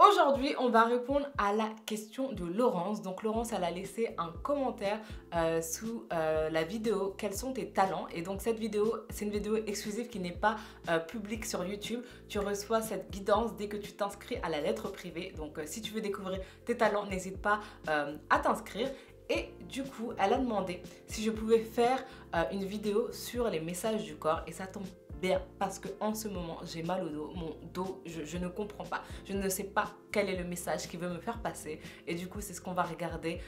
Aujourd'hui, on va répondre à la question de Laurence. Donc Laurence, elle a laissé un commentaire sous la vidéo quels sont tes talents. Et donc cette vidéo, c'est une vidéo exclusive qui n'est pas publique sur YouTube. Tu reçois cette guidance dès que tu t'inscris à la lettre privée. Donc si tu veux découvrir tes talents, n'hésite pas à t'inscrire. Et du coup, elle a demandé si je pouvais faire une vidéo sur les messages du corps. Et ça tombe bien parce que en ce moment, j'ai mal au dos. Mon dos, je ne comprends pas. Je ne sais pas quel est le message qu'il veut me faire passer. Et du coup, c'est ce qu'on va regarder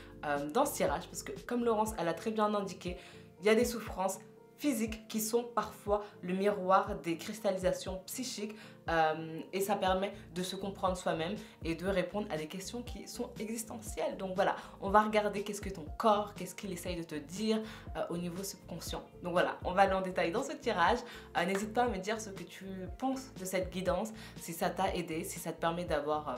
dans ce tirage. Parce que comme Laurence, elle a très bien indiqué, il y a des souffrances physiques qui sont parfois le miroir des cristallisations psychiques et ça permet de se comprendre soi-même et de répondre à des questions qui sont existentielles. Donc voilà, on va regarder qu'est-ce que ton corps, qu'est-ce qu'il essaye de te dire au niveau subconscient. Donc voilà, on va aller en détail dans ce tirage. N'hésite pas à me dire ce que tu penses de cette guidance, si ça t'a aidé, si ça te permet d'avoir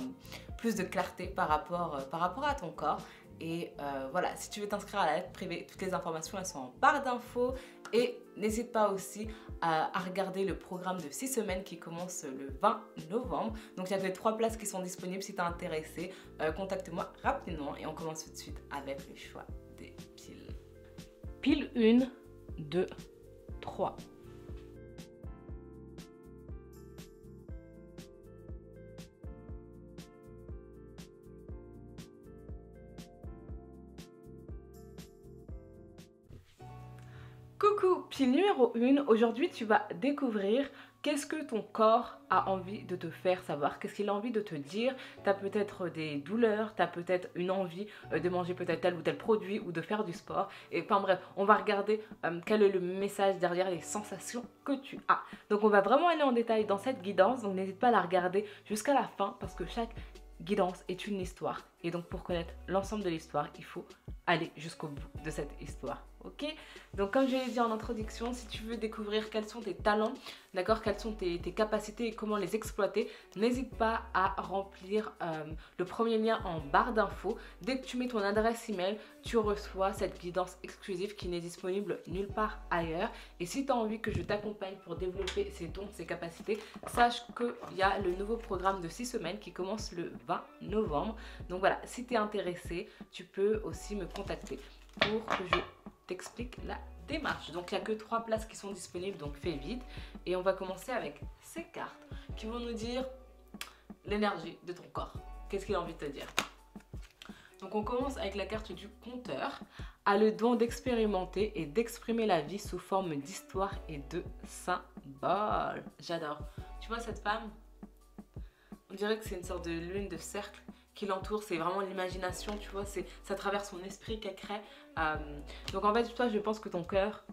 plus de clarté par rapport à ton corps. Et voilà, si tu veux t'inscrire à la lettre privée, toutes les informations elles sont en barre d'infos. Et n'hésite pas aussi à regarder le programme de 6 semaines qui commence le 20 novembre. Donc il y a que 3 places qui sont disponibles. Si tu es intéressé, contacte-moi rapidement et on commence tout de suite avec le choix des piles. Pile 1, 2, 3. Coucou, pile numéro 1, aujourd'hui tu vas découvrir qu'est-ce que ton corps a envie de te faire savoir, qu'est-ce qu'il a envie de te dire. Tu as peut-être des douleurs, tu as peut-être une envie de manger peut-être tel ou tel produit ou de faire du sport. Et enfin bref, on va regarder quel est le message derrière les sensations que tu as. Donc on va vraiment aller en détail dans cette guidance, donc n'hésite pas à la regarder jusqu'à la fin parce que chaque guidance est une histoire. Et donc pour connaître l'ensemble de l'histoire, il faut aller jusqu'au bout de cette histoire. Ok, donc comme je l'ai dit en introduction, si tu veux découvrir quels sont tes talents, d'accord, quelles sont tes capacités et comment les exploiter, n'hésite pas à remplir le premier lien en barre d'infos. Dès que tu mets ton adresse email, tu reçois cette guidance exclusive qui n'est disponible nulle part ailleurs. Et si tu as envie que je t'accompagne pour développer ces dons, ces capacités, sache qu'il y a le nouveau programme de 6 semaines qui commence le 20 novembre. Donc voilà, si tu es intéressé, tu peux aussi me contacter pour que je t'explique la démarche. Donc il n'y a que 3 places qui sont disponibles, donc fais vite. Et on va commencer avec ces cartes qui vont nous dire l'énergie de ton corps. Qu'est-ce qu'il a envie de te dire? Donc on commence avec la carte du conteur. A le don d'expérimenter et d'exprimer la vie sous forme d'histoire et de symboles. J'adore. Tu vois cette femme? On dirait que c'est une sorte de lune de cercle qui l'entoure, c'est vraiment l'imagination, tu vois, ça traverse son esprit qu'elle crée. Donc en fait, toi, je pense que ton corps,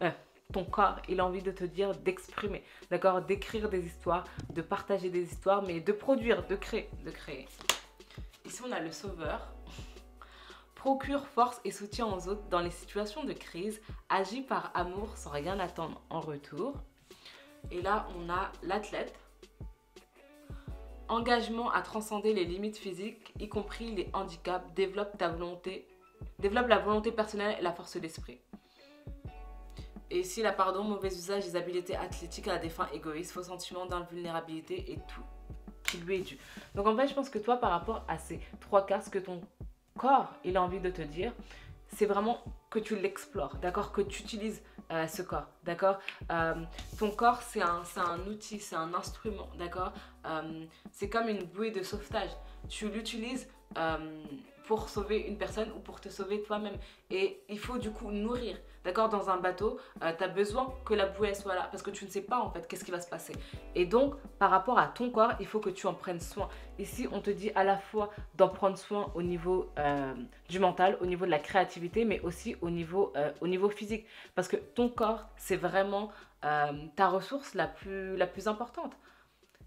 il a envie de te dire d'exprimer, d'accord, d'écrire des histoires, de partager des histoires, mais de produire, de créer. Ici, on a le sauveur. Procure force et soutien aux autres dans les situations de crise, agis par amour sans rien attendre en retour. Et là, on a l'athlète. Engagement à transcender les limites physiques, y compris les handicaps, développe la volonté personnelle et la force d'esprit. Et ici, là, pardon, mauvais usage des habiletés athlétiques à des fins égoïstes, faux sentiment d'invulnérabilité et tout qui lui est dû. Donc en fait, je pense que toi, par rapport à ces 3 cartes, ce que ton corps, il a envie de te dire, c'est vraiment que tu l'explores, d'accord, que tu utilises ce corps, d'accord. Ton corps, c'est un outil, c'est un instrument, d'accord. C'est comme une bouée de sauvetage. Tu l'utilises pour sauver une personne ou pour te sauver toi-même. Et il faut du coup nourrir, d'accord. Dans un bateau, tu as besoin que la bouée soit là parce que tu ne sais pas en fait qu'est-ce qui va se passer. Et donc, par rapport à ton corps, il faut que tu en prennes soin. Ici, on te dit à la fois d'en prendre soin au niveau du mental, au niveau de la créativité, mais aussi au niveau physique. Parce que ton corps, c'est vraiment ta ressource la plus importante.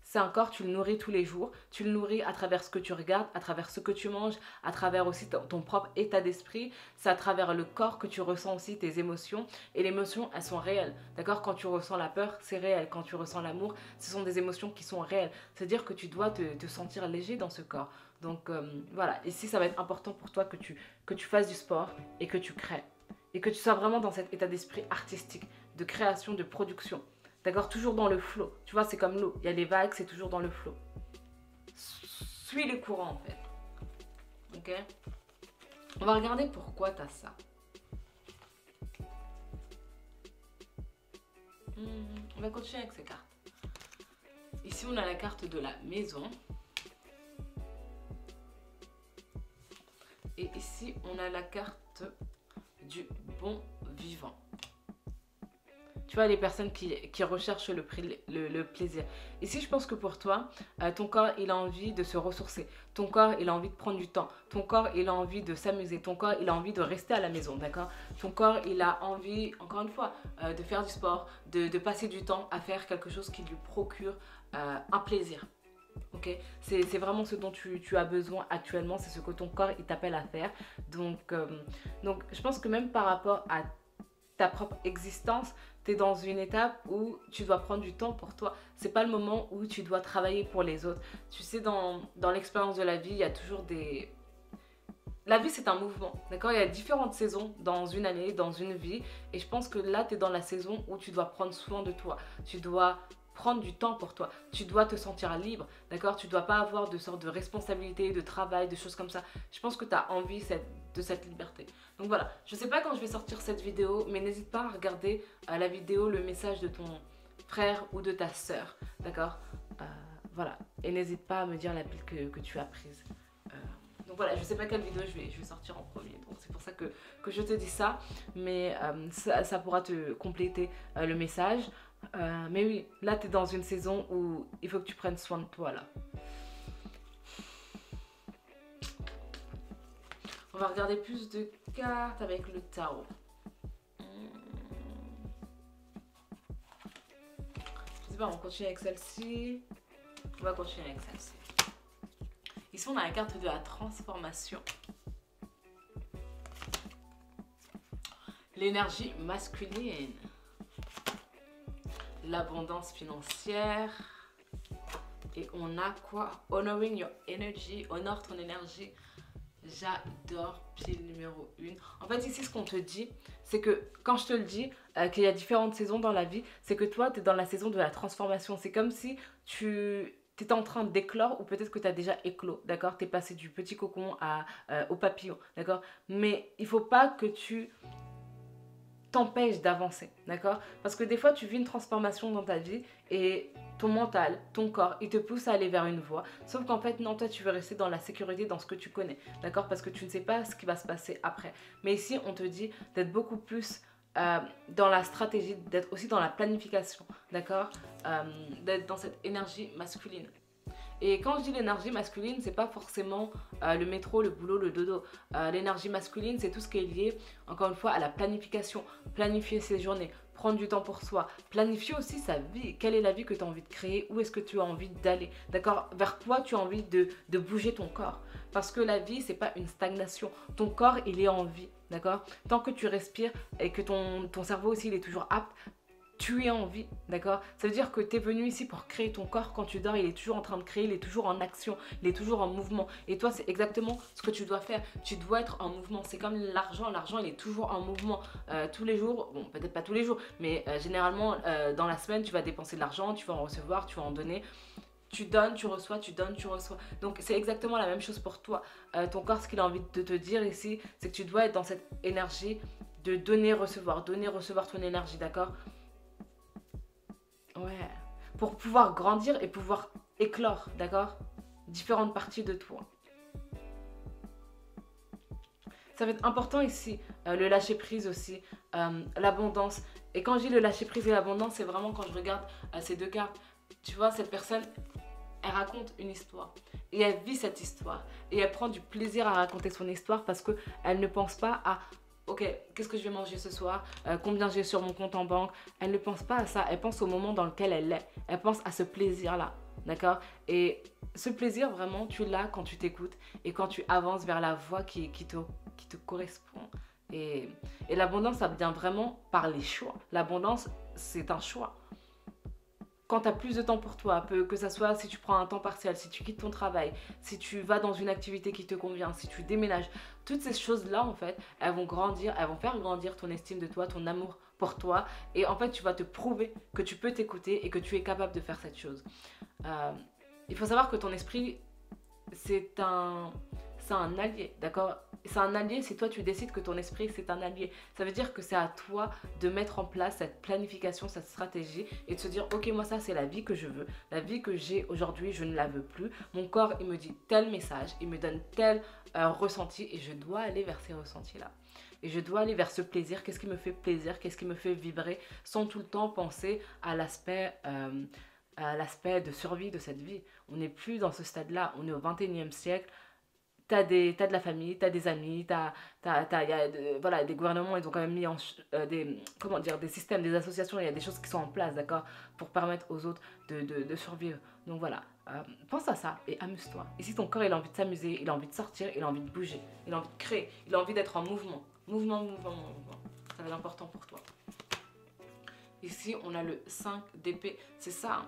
C'est un corps, tu le nourris tous les jours, tu le nourris à travers ce que tu regardes, à travers ce que tu manges, à travers aussi ton propre état d'esprit. C'est à travers le corps que tu ressens aussi tes émotions. Et les émotions, elles sont réelles. D'accord? Quand tu ressens la peur, c'est réel. Quand tu ressens l'amour, ce sont des émotions qui sont réelles. C'est-à-dire que tu dois te sentir léger dans ce corps. Donc voilà, ici ça va être important pour toi que tu fasses du sport et que tu crées. Et que tu sois vraiment dans cet état d'esprit artistique, de création, de production. D'accord? Toujours dans le flow. Tu vois, c'est comme l'eau. Il y a les vagues, c'est toujours dans le flow. suis les courants en fait. Ok? On va regarder pourquoi tu as ça. On va continuer avec ces cartes. Ici, on a la carte de la maison. Et ici, on a la carte du bon vivant. Tu vois, les personnes qui recherchent le plaisir. Ici, je pense que pour toi, ton corps, il a envie de se ressourcer. Ton corps, il a envie de prendre du temps. Ton corps, il a envie de s'amuser. Ton corps, il a envie de rester à la maison, d'accord? Ton corps, il a envie, encore une fois, de faire du sport, de passer du temps à faire quelque chose qui lui procure un plaisir. Ok, c'est vraiment ce dont tu as besoin actuellement, c'est ce que ton corps il t'appelle à faire. Donc, je pense que même par rapport à ta propre existence, tu es dans une étape où tu dois prendre du temps pour toi. C'est pas le moment où tu dois travailler pour les autres. Tu sais, dans l'expérience de la vie, il y a toujours des... La vie, c'est un mouvement, d'accord? Il y a différentes saisons dans une année, dans une vie. Et je pense que là, tu es dans la saison où tu dois prendre soin de toi. Tu dois prendre du temps pour toi. Tu dois te sentir libre, d'accord? Tu ne dois pas avoir de sorte de responsabilité, de travail, de choses comme ça. Je pense que tu as envie de cette liberté. Donc voilà, je ne sais pas quand je vais sortir cette vidéo, mais n'hésite pas à regarder la vidéo, le message de ton frère ou de ta sœur, d'accord? Voilà, et n'hésite pas à me dire la pile que tu as prise. Donc voilà, je ne sais pas quelle vidéo je vais sortir en premier, donc c'est pour ça que je te dis ça, mais ça pourra te compléter le message. Mais oui, là tu es dans une saison où il faut que tu prennes soin de toi là. On va regarder plus de cartes avec le tarot. Je sais pas, on continue avec celle-ci. On va continuer avec celle-ci. Ici on a la carte de la transformation. L'énergie masculine. L'abondance financière. Et on a quoi? Honoring your energy. Honore ton énergie. J'adore pile numéro 1. En fait, ici, ce qu'on te dit, c'est que quand je te le dis, qu'il y a différentes saisons dans la vie, c'est que toi, tu es dans la saison de la transformation. C'est comme si tu étais en train d'éclore ou peut-être que tu as déjà éclos, d'accord? Tu es passé du petit cocon au papillon, d'accord? Mais il ne faut pas que tu t'empêche d'avancer, d'accord? Parce que des fois, tu vis une transformation dans ta vie et ton mental, ton corps, il te pousse à aller vers une voie. Sauf qu'en fait, non, toi, tu veux rester dans la sécurité, dans ce que tu connais, d'accord? Parce que tu ne sais pas ce qui va se passer après. Mais ici, on te dit d'être beaucoup plus dans la stratégie, d'être aussi dans la planification, d'accord? D'être dans cette énergie masculine. Et quand je dis l'énergie masculine, c'est pas forcément le métro, le boulot, le dodo. L'énergie masculine, c'est tout ce qui est lié, encore une fois, à la planification. Planifier ses journées, prendre du temps pour soi, planifier aussi sa vie. Quelle est la vie que tu as envie de créer? Où est-ce que tu as envie d'aller? D'accord? Vers quoi tu as envie de bouger ton corps? Parce que la vie, c'est pas une stagnation. Ton corps, il est en vie. D'accord? Tant que tu respires et que ton cerveau aussi, il est toujours apte, tu es en vie, d'accord? Ça veut dire que tu es venu ici pour créer ton corps. Quand tu dors, il est toujours en train de créer, il est toujours en action, il est toujours en mouvement. Et toi, c'est exactement ce que tu dois faire. Tu dois être en mouvement. C'est comme l'argent. L'argent, il est toujours en mouvement. Tous les jours, bon, peut-être pas tous les jours, mais généralement, dans la semaine, tu vas dépenser de l'argent, tu vas en recevoir, tu vas en donner. Tu donnes, tu reçois, tu donnes, tu reçois. Donc, c'est exactement la même chose pour toi. Ton corps, ce qu'il a envie de te dire ici, c'est que tu dois être dans cette énergie de donner, recevoir ton énergie, d'accord? Ouais, pour pouvoir grandir et pouvoir éclore, d'accord? Différentes parties de toi. Ça va être important ici, le lâcher prise aussi, l'abondance. Et quand je dis le lâcher prise et l'abondance, c'est vraiment quand je regarde ces deux cartes. Tu vois, cette personne, elle raconte une histoire. Et elle vit cette histoire. Et elle prend du plaisir à raconter son histoire parce qu'elle ne pense pas à... Ok, qu'est-ce que je vais manger ce soir? Combien j'ai sur mon compte en banque? Elle ne pense pas à ça, elle pense au moment dans lequel elle est. Elle pense à ce plaisir-là, d'accord? Et ce plaisir, vraiment, tu l'as quand tu t'écoutes et quand tu avances vers la voie qui te correspond. Et l'abondance, ça vient vraiment par les choix. L'abondance, c'est un choix. Quand tu as plus de temps pour toi, que ça soit si tu prends un temps partiel, si tu quittes ton travail, si tu vas dans une activité qui te convient, si tu déménages, toutes ces choses-là, en fait, elles vont grandir, elles vont faire grandir ton estime de toi, ton amour pour toi. Et en fait, tu vas te prouver que tu peux t'écouter et que tu es capable de faire cette chose. Il faut savoir que ton esprit, c'est un allié, d'accord? C'est un allié si toi tu décides que ton esprit c'est un allié. Ça veut dire que c'est à toi de mettre en place cette planification, cette stratégie et de se dire ok moi ça c'est la vie que je veux, la vie que j'ai aujourd'hui je ne la veux plus. Mon corps il me dit tel message, il me donne tel ressenti et je dois aller vers ces ressentis là. Et je dois aller vers ce plaisir, qu'est-ce qui me fait plaisir, qu'est-ce qui me fait vibrer sans tout le temps penser à l'aspect de survie de cette vie. On n'est plus dans ce stade-là, on est au 21e siècle. T'as de la famille, t'as des amis, voilà, des gouvernements, ils ont quand même mis comment dire, des systèmes, des associations, il y a des choses qui sont en place, d'accord, pour permettre aux autres de survivre. Donc voilà, pense à ça et amuse-toi. Et si ton corps, il a envie de s'amuser, il a envie de sortir, il a envie de bouger, il a envie de créer, il a envie d'être en mouvement. Mouvement, mouvement, mouvement. Ça va être important pour toi. Ici, on a le 5 d'épée, c'est ça, hein.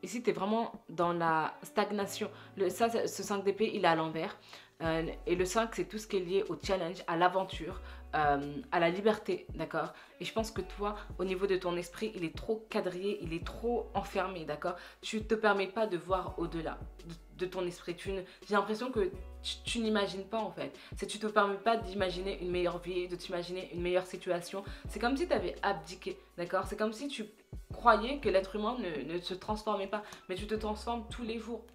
Ici, tu es vraiment dans la stagnation. Ce 5 d'épée, il est à l'envers. Et le 5, c'est tout ce qui est lié au challenge, à l'aventure, à la liberté, d'accord? Et je pense que toi, au niveau de ton esprit, il est trop quadrillé, il est trop enfermé, d'accord? Tu ne te permets pas de voir au-delà de ton esprit. J'ai l'impression que tu n'imagines pas en fait. Tu ne te permets pas d'imaginer une meilleure vie, de t'imaginer une meilleure situation. C'est comme si tu avais abdiqué, d'accord? C'est comme si tu croyais que l'être humain ne se transformait pas, mais tu te transformes tous les jours.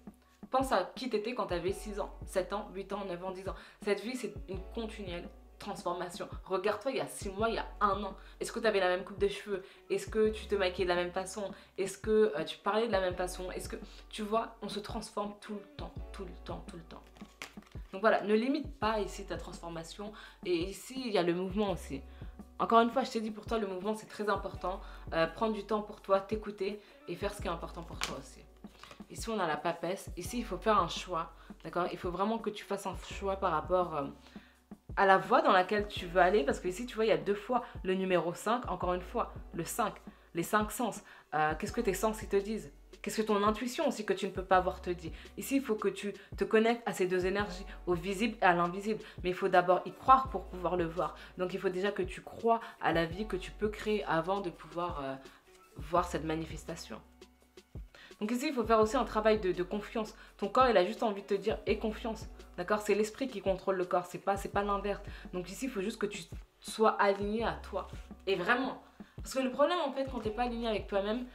Pense à qui t'étais quand tu avais 6 ans, 7 ans, 8 ans, 9 ans, 10 ans. Cette vie, c'est une continuelle transformation. Regarde-toi il y a 6 mois, il y a 1 an. Est-ce que tu avais la même coupe de cheveux? Est-ce que tu te maquillais de la même façon? Est-ce que tu parlais de la même façon? Est-ce que, tu vois, on se transforme tout le temps, tout le temps, tout le temps. Donc voilà, ne limite pas ici ta transformation. Et ici, il y a le mouvement aussi. Encore une fois, je t'ai dit pour toi, le mouvement, c'est très important. Prendre du temps pour toi, t'écouter et faire ce qui est important pour toi aussi. Ici, on a la papesse. Ici, il faut faire un choix. D'accord? Il faut vraiment que tu fasses un choix par rapport à la voie dans laquelle tu veux aller. Parce que ici, tu vois, il y a 2 fois le numéro 5. Encore une fois, le 5. Les 5 sens. Qu'est-ce que tes sens ils te disent? Qu'est-ce que ton intuition aussi que tu ne peux pas voir te dit? Ici, il faut que tu te connectes à ces 2 énergies, au visible et à l'invisible. Mais il faut d'abord y croire pour pouvoir le voir. Donc, il faut déjà que tu crois à la vie que tu peux créer avant de pouvoir voir cette manifestation. Donc ici, il faut faire aussi un travail de confiance. Ton corps, il a juste envie de te dire « aie confiance ». D'accord? C'est l'esprit qui contrôle le corps, c'est pas l'inverse. Donc ici, il faut juste que tu sois aligné à toi. Et vraiment. Parce que le problème, en fait, quand tu n'es pas aligné avec toi-même,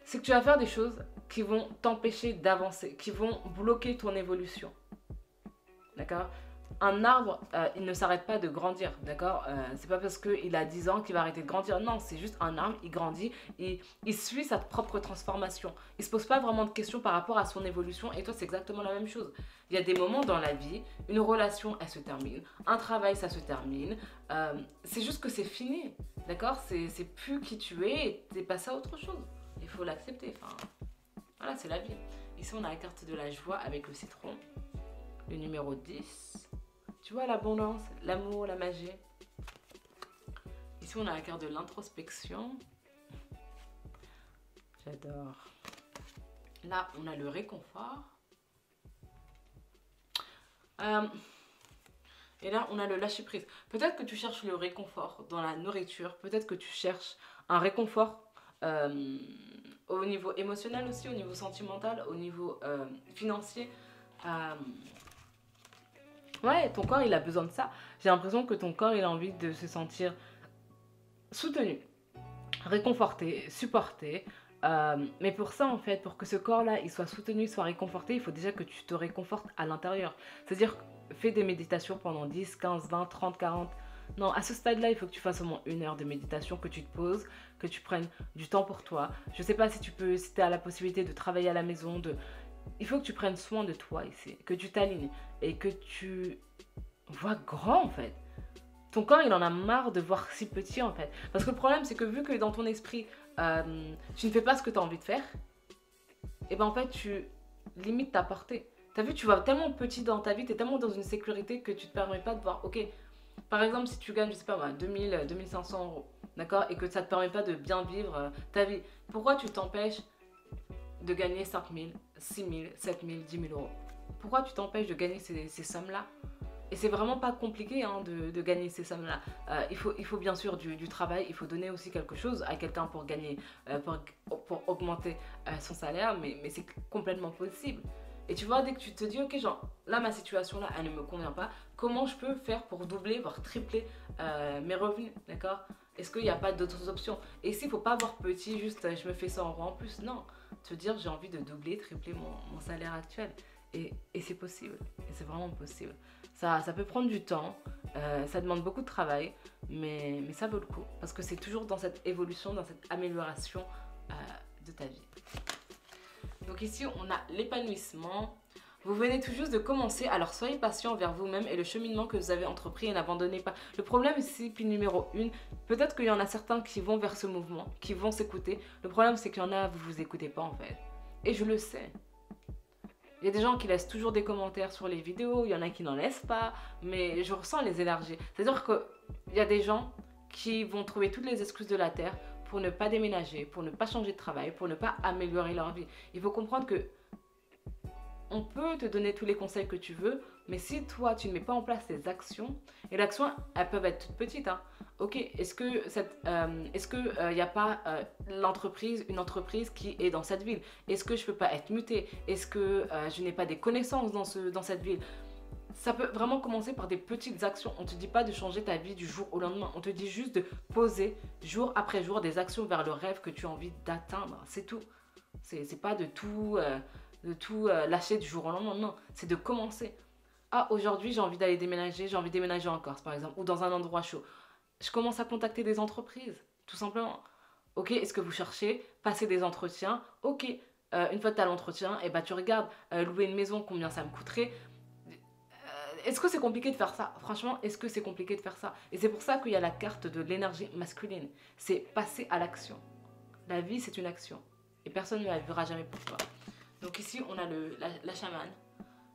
c'est que tu vas faire des choses qui vont t'empêcher d'avancer, qui vont bloquer ton évolution. D'accord? Un arbre, il ne s'arrête pas de grandir, d'accord? C'est pas parce qu'il a 10 ans qu'il va arrêter de grandir. Non, c'est juste un arbre, il grandit, il suit sa propre transformation. Il se pose pas vraiment de questions par rapport à son évolution. Et toi, c'est exactement la même chose. Il y a des moments dans la vie, une relation, elle se termine. Un travail, ça se termine. C'est juste que c'est fini, d'accord? C'est plus qui tu es et t'es passé à autre chose. Il faut l'accepter. Enfin, voilà, c'est la vie. Ici, on a la carte de la joie avec le citron. Le numéro 10. Tu vois l'abondance, l'amour, la magie. Ici, on a la carte de l'introspection. J'adore. Là, on a le réconfort. Et là, on a le lâcher-prise. Peut-être que tu cherches le réconfort dans la nourriture. Peut-être que tu cherches un réconfort au niveau émotionnel aussi, au niveau sentimental, au niveau financier. Ouais, ton corps, il a besoin de ça. J'ai l'impression que ton corps, il a envie de se sentir soutenu, réconforté, supporté. Mais pour ça, en fait, pour que ce corps-là, il soit soutenu, soit réconforté, il faut déjà que tu te réconfortes à l'intérieur. C'est-à-dire, fais des méditations pendant 10, 15, 20, 30, 40. Non, à ce stade-là, il faut que tu fasses au moins 1 heure de méditation, que tu te poses, que tu prennes du temps pour toi. Je sais pas si tu as la possibilité de travailler à la maison, il faut que tu prennes soin de toi ici, que tu t'alignes et que tu vois grand en fait. Ton corps, il en a marre de voir si petit en fait. Parce que le problème, c'est que vu que dans ton esprit, tu ne fais pas ce que tu as envie de faire, et ben en fait, tu limites ta portée. T'as vu, tu vas tellement petit dans ta vie, tu es tellement dans une sécurité que tu ne te permets pas de voir, ok, par exemple, si tu gagnes, je sais pas moi, 2000, 2500 euros, d'accord, et que ça ne te permet pas de bien vivre ta vie, pourquoi tu t'empêches de gagner 5 000, 6 000, 7 000, 10 000 euros? Pourquoi tu t'empêches de gagner ces sommes-là? Et c'est vraiment pas compliqué hein, de gagner ces sommes-là. Il faut bien sûr du travail, il faut donner aussi quelque chose à quelqu'un pour gagner, pour augmenter son salaire, mais c'est complètement possible. Et tu vois, dès que tu te dis, ok, genre, là, ma situation, là, elle ne me convient pas, comment je peux faire pour doubler, voire tripler mes revenus, d'accord? Est-ce qu'il n'y a pas d'autres options? Et ici, il ne faut pas voir petit, juste, je me fais 100 euros en plus. Non, te dire, j'ai envie de doubler, tripler mon salaire actuel. Et c'est possible, et c'est vraiment possible. Ça peut prendre du temps, ça demande beaucoup de travail, mais ça vaut le coup, parce que c'est toujours dans cette évolution, dans cette amélioration de ta vie. Donc ici, on a l'épanouissement. Vous venez tout juste de commencer, alors soyez patient envers vous-même et le cheminement que vous avez entrepris et n'abandonnez pas. Le problème ici, puis numéro 1, peut-être qu'il y en a certains qui vont vers ce mouvement, qui vont s'écouter. Le problème, c'est qu'il y en a, vous vous écoutez pas en fait. Et je le sais. Il y a des gens qui laissent toujours des commentaires sur les vidéos, il y en a qui n'en laissent pas, mais je ressens les énergies. C'est-à-dire qu'il y a des gens qui vont trouver toutes les excuses de la terre pour ne pas déménager, pour ne pas changer de travail, pour ne pas améliorer leur vie. Il faut comprendre que on peut te donner tous les conseils que tu veux, mais si toi tu ne mets pas en place les actions, et l'action elles peuvent être toutes petites, hein. Ok, est-ce que n'y a pas une entreprise qui est dans cette ville? Est-ce que je peux pas être mutée? Est-ce que je n'ai pas des connaissances dans cette ville? Ça peut vraiment commencer par des petites actions. On ne te dit pas de changer ta vie du jour au lendemain. On te dit juste de poser jour après jour des actions vers le rêve que tu as envie d'atteindre. C'est tout. C'est pas de tout lâcher du jour au lendemain. Non, c'est de commencer. Ah, aujourd'hui, j'ai envie d'aller déménager. J'ai envie de déménager en Corse, par exemple, ou dans un endroit chaud. Je commence à contacter des entreprises, tout simplement. Ok, est-ce que vous cherchez? Passer des entretiens. Ok, une fois que tu as l'entretien, eh ben, tu regardes louer une maison, combien ça me coûterait. Est-ce que c'est compliqué de faire ça? Franchement, est-ce que c'est compliqué de faire ça? Et c'est pour ça qu'il y a la carte de l'énergie masculine. C'est passer à l'action. La vie, c'est une action. Et personne ne la vivra jamais pour toi. Donc ici, on a la chamane.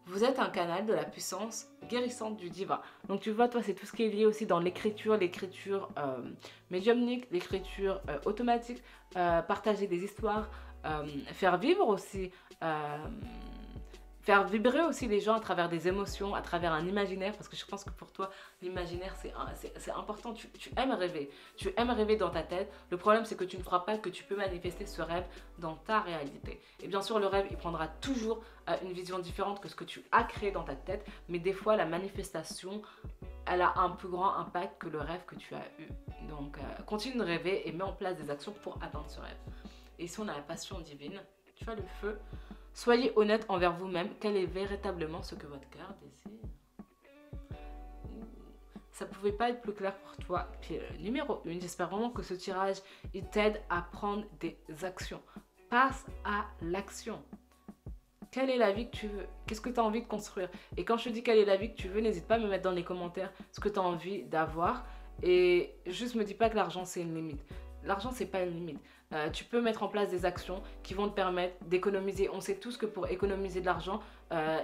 Vous êtes un canal de la puissance guérissante du divin. Donc tu vois, toi, c'est tout ce qui est lié aussi dans l'écriture médiumnique, l'écriture automatique, partager des histoires, faire vivre aussi... faire vibrer aussi les gens à travers des émotions, à travers un imaginaire, parce que je pense que pour toi, l'imaginaire, c'est important. Tu aimes rêver. Tu aimes rêver dans ta tête. Le problème, c'est que tu ne crois pas que tu peux manifester ce rêve dans ta réalité. Et bien sûr, le rêve, il prendra toujours une vision différente que ce que tu as créé dans ta tête, mais des fois, la manifestation, elle a un plus grand impact que le rêve que tu as eu. Donc, continue de rêver et mets en place des actions pour atteindre ce rêve. Et ici, on a la passion divine. Tu vois, le feu. Soyez honnête envers vous-même. Quel est véritablement ce que votre cœur désire? Ça pouvait pas être plus clair pour toi. Puis numéro 1, j'espère vraiment que ce tirage, il t'aide à prendre des actions. Passe à l'action. Quelle est la vie que tu veux? Qu'est-ce que tu as envie de construire? Et quand je te dis quelle est la vie que tu veux, n'hésite pas à me mettre dans les commentaires ce que tu as envie d'avoir. Et juste me dis pas que l'argent c'est une limite. L'argent c'est pas une limite. Tu peux mettre en place des actions qui vont te permettre d'économiser. On sait tous que pour économiser de l'argent,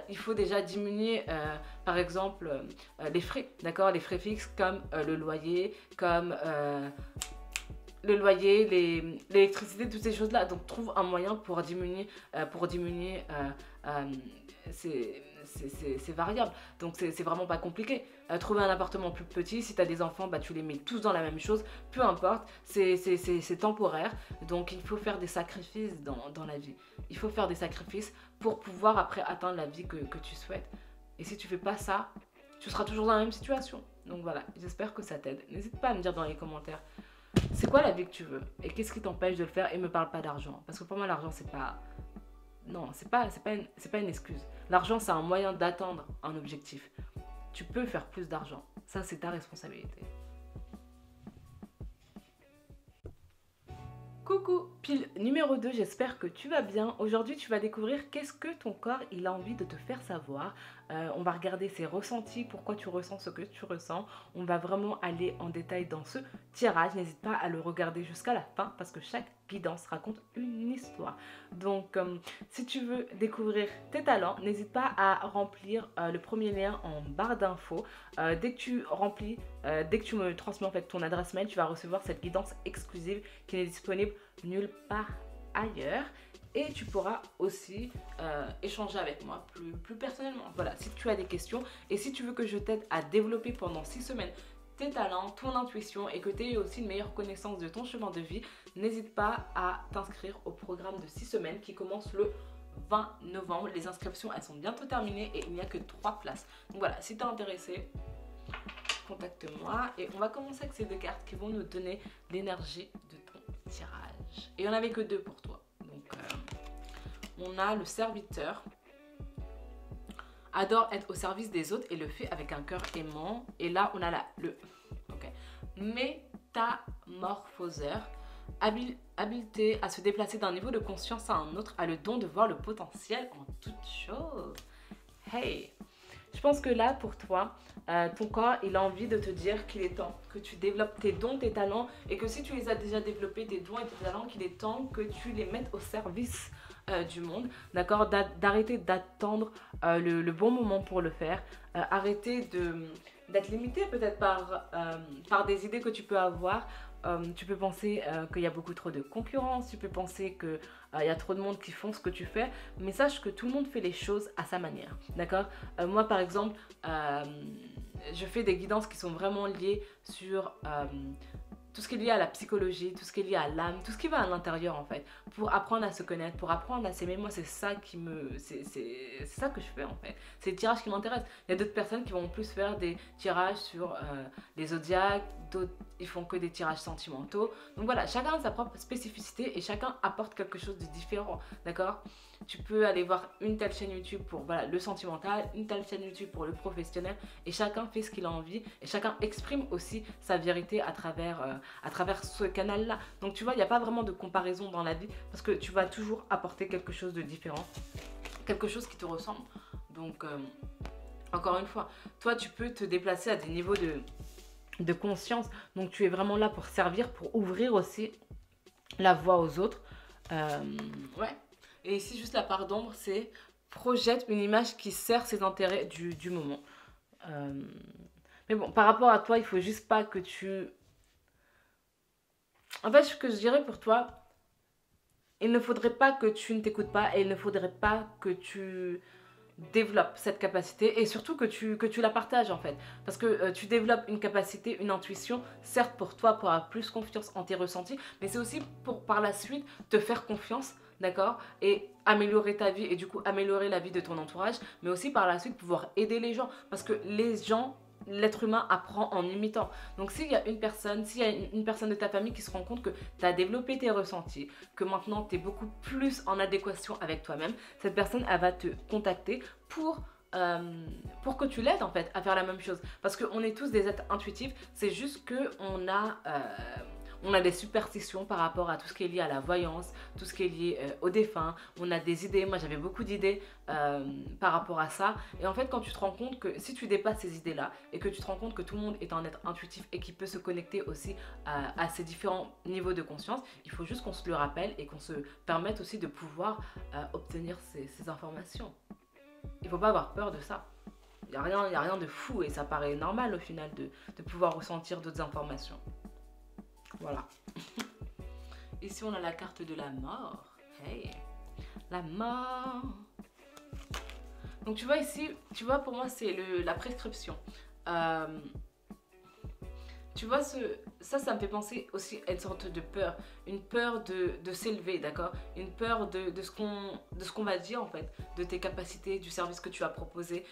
il faut déjà diminuer, par exemple, les frais, d'accord? Les frais fixes comme le loyer, l'électricité, toutes ces choses-là. Donc, trouve un moyen pour diminuer ces variables. Donc, c'est vraiment pas compliqué. Trouver un appartement plus petit, si tu as des enfants, bah, tu les mets tous dans la même chose. Peu importe, c'est temporaire. Donc, il faut faire des sacrifices dans la vie. Il faut faire des sacrifices pour pouvoir après atteindre la vie que tu souhaites. Et si tu fais pas ça, tu seras toujours dans la même situation. Donc, voilà, j'espère que ça t'aide. N'hésite pas à me dire dans les commentaires. C'est quoi la vie que tu veux? Et qu'est-ce qui t'empêche de le faire? Et me parle pas d'argent. Parce que pour moi, l'argent, c'est pas... Non, c'est pas une excuse. L'argent, c'est un moyen d'atteindre un objectif. Tu peux faire plus d'argent. Ça, c'est ta responsabilité. Coucou, pile numéro 2, j'espère que tu vas bien. Aujourd'hui, tu vas découvrir qu'est-ce que ton corps il a envie de te faire savoir. On va regarder ses ressentis, pourquoi tu ressens ce que tu ressens. On va vraiment aller en détail dans ce tirage. N'hésite pas à le regarder jusqu'à la fin parce que chaque guidance raconte une histoire. Donc, si tu veux découvrir tes talents, n'hésite pas à remplir le premier lien en barre d'infos. Dès que tu remplis, dès que tu me transmets en fait ton adresse mail, tu vas recevoir cette guidance exclusive qui n'est disponible nulle part ailleurs. Et tu pourras aussi échanger avec moi plus personnellement. Voilà, si tu as des questions et si tu veux que je t'aide à développer pendant 6 semaines tes talents, ton intuition et que tu aies aussi une meilleure connaissance de ton chemin de vie, n'hésite pas à t'inscrire au programme de 6 semaines qui commence le 20 novembre. Les inscriptions, elles sont bientôt terminées et il n'y a que 3 places. Donc voilà, si tu es intéressé, contacte-moi. Et on va commencer avec ces 2 cartes qui vont nous donner l'énergie de ton tirage. Et il n'y en avait que 2 pour toi. Donc, on a le serviteur. Adore être au service des autres et le fait avec un cœur aimant. Et là, on a métamorphoseur. Habileté à se déplacer d'un niveau de conscience à un autre, a le don de voir le potentiel en toute chose. Hey! Je pense que là, pour toi, ton corps, il a envie de te dire qu'il est temps que tu développes tes dons, tes talents, et que si tu les as déjà développés, tes dons et tes talents, qu'il est temps que tu les mettes au service du monde, d'accord? D'arrêter d'attendre le bon moment pour le faire, arrêter d'être limité peut-être par des idées que tu peux avoir. Tu peux penser qu'il y a beaucoup trop de concurrence, tu peux penser qu'il y a trop de monde qui font ce que tu fais, mais sache que tout le monde fait les choses à sa manière, d'accord? Moi par exemple, je fais des guidances qui sont vraiment liées sur tout ce qui est lié à la psychologie, tout ce qui est lié à l'âme, tout ce qui va à l'intérieur en fait, pour apprendre à se connaître, pour apprendre à s'aimer. Moi c'est ça c'est ça que je fais en fait, c'est le tirage qui m'intéresse. Il y a d'autres personnes qui vont plus faire des tirages sur les zodiaques, d'autres ils font que des tirages sentimentaux. Donc voilà, chacun a sa propre spécificité et chacun apporte quelque chose de différent, d'accord? Tu peux aller voir une telle chaîne YouTube pour voilà, le sentimental, une telle chaîne YouTube pour le professionnel, et chacun fait ce qu'il a envie et chacun exprime aussi sa vérité à travers ce canal-là. Donc tu vois, il n'y a pas vraiment de comparaison dans la vie parce que tu vas toujours apporter quelque chose de différent, quelque chose qui te ressemble. Donc encore une fois, toi tu peux te déplacer à des niveaux de conscience, donc tu es vraiment là pour servir, pour ouvrir aussi la voie aux autres. Ouais. Et ici, juste la part d'ombre, c'est projette une image qui sert ses intérêts du moment. Mais bon, par rapport à toi, il faut juste pas que tu... En fait, ce que je dirais pour toi, il ne faudrait pas que tu ne t'écoutes pas et il ne faudrait pas que tu développes cette capacité et surtout que tu la partages en fait. Parce que tu développes une capacité, une intuition, certes pour toi, pour avoir plus confiance en tes ressentis, mais c'est aussi pour par la suite te faire confiance, d'accord? Et améliorer ta vie et du coup améliorer la vie de ton entourage, mais aussi par la suite pouvoir aider les gens. Parce que les gens, l'être humain apprend en imitant. Donc s'il y a une personne, de ta famille qui se rend compte que tu as développé tes ressentis, que maintenant tu es beaucoup plus en adéquation avec toi-même, cette personne, elle va te contacter pour que tu l'aides en fait à faire la même chose. Parce qu'on est tous des êtres intuitifs, c'est juste qu'on a des superstitions par rapport à tout ce qui est lié à la voyance, tout ce qui est lié aux défunts. On a des idées, moi j'avais beaucoup d'idées par rapport à ça. Et en fait quand tu te rends compte que si tu dépasses ces idées-là et que tu te rends compte que tout le monde est un être intuitif et qui peut se connecter aussi à ces différents niveaux de conscience, il faut juste qu'on se le rappelle et qu'on se permette aussi de pouvoir obtenir ces informations. Il ne faut pas avoir peur de ça. Il n'y a rien de fou et ça paraît normal au final de pouvoir ressentir d'autres informations. Voilà. Ici, on a la carte de la mort. Hey, la mort. Donc, tu vois ici, tu vois, pour moi, c'est la prescription. Tu vois, ça me fait penser aussi à une sorte de peur. Une peur de s'élever, d'accord? Une peur de ce qu'on va dire, en fait. De tes capacités, du service que tu vas proposer.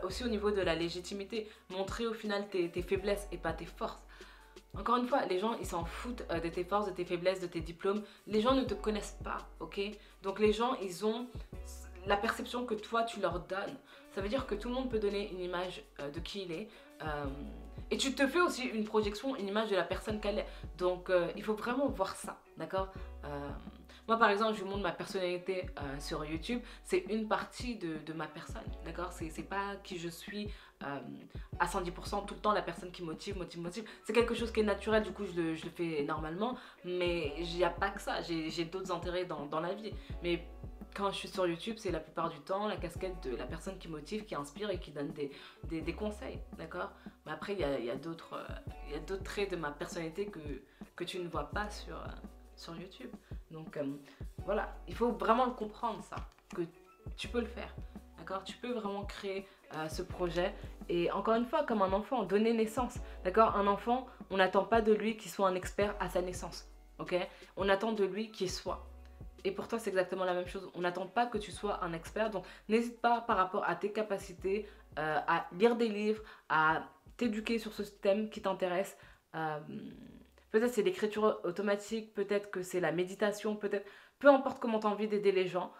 Aussi au niveau de la légitimité. Montrer au final tes faiblesses et pas tes forces. Encore une fois, les gens, ils s'en foutent de tes forces, de tes faiblesses, de tes diplômes. Les gens ne te connaissent pas, ok? Donc les gens, ils ont la perception que toi, tu leur donnes. Ça veut dire que tout le monde peut donner une image de qui il est. Et tu te fais aussi une projection, une image de la personne qu'elle est. Donc il faut vraiment voir ça, d'accord? Moi par exemple, je vous montre ma personnalité sur YouTube. C'est une partie de ma personne, d'accord? C'est pas qui je suis à 110% tout le temps, la personne qui motive. C'est quelque chose qui est naturel, du coup je le fais normalement. Mais il n'y a pas que ça, j'ai d'autres intérêts dans la vie. Mais quand je suis sur YouTube, c'est la plupart du temps la casquette de la personne qui motive, qui inspire et qui donne des conseils, d'accord? Mais après, il y a d'autres traits de ma personnalité que tu ne vois pas sur YouTube. Donc voilà, il faut vraiment le comprendre ça, que tu peux le faire, d'accord? Tu peux vraiment créer ce projet et encore une fois, comme un enfant, donner naissance, d'accord? Un enfant, on n'attend pas de lui qu'il soit un expert à sa naissance, ok? On attend de lui qu'il soit. Et pour toi, c'est exactement la même chose. On n'attend pas que tu sois un expert. Donc, n'hésite pas par rapport à tes capacités à lire des livres, à t'éduquer sur ce thème qui t'intéresse. Euh, Peut-être c'est l'écriture automatique, peut-être que c'est la méditation, peut-être... Peu importe comment tu as envie d'aider les gens,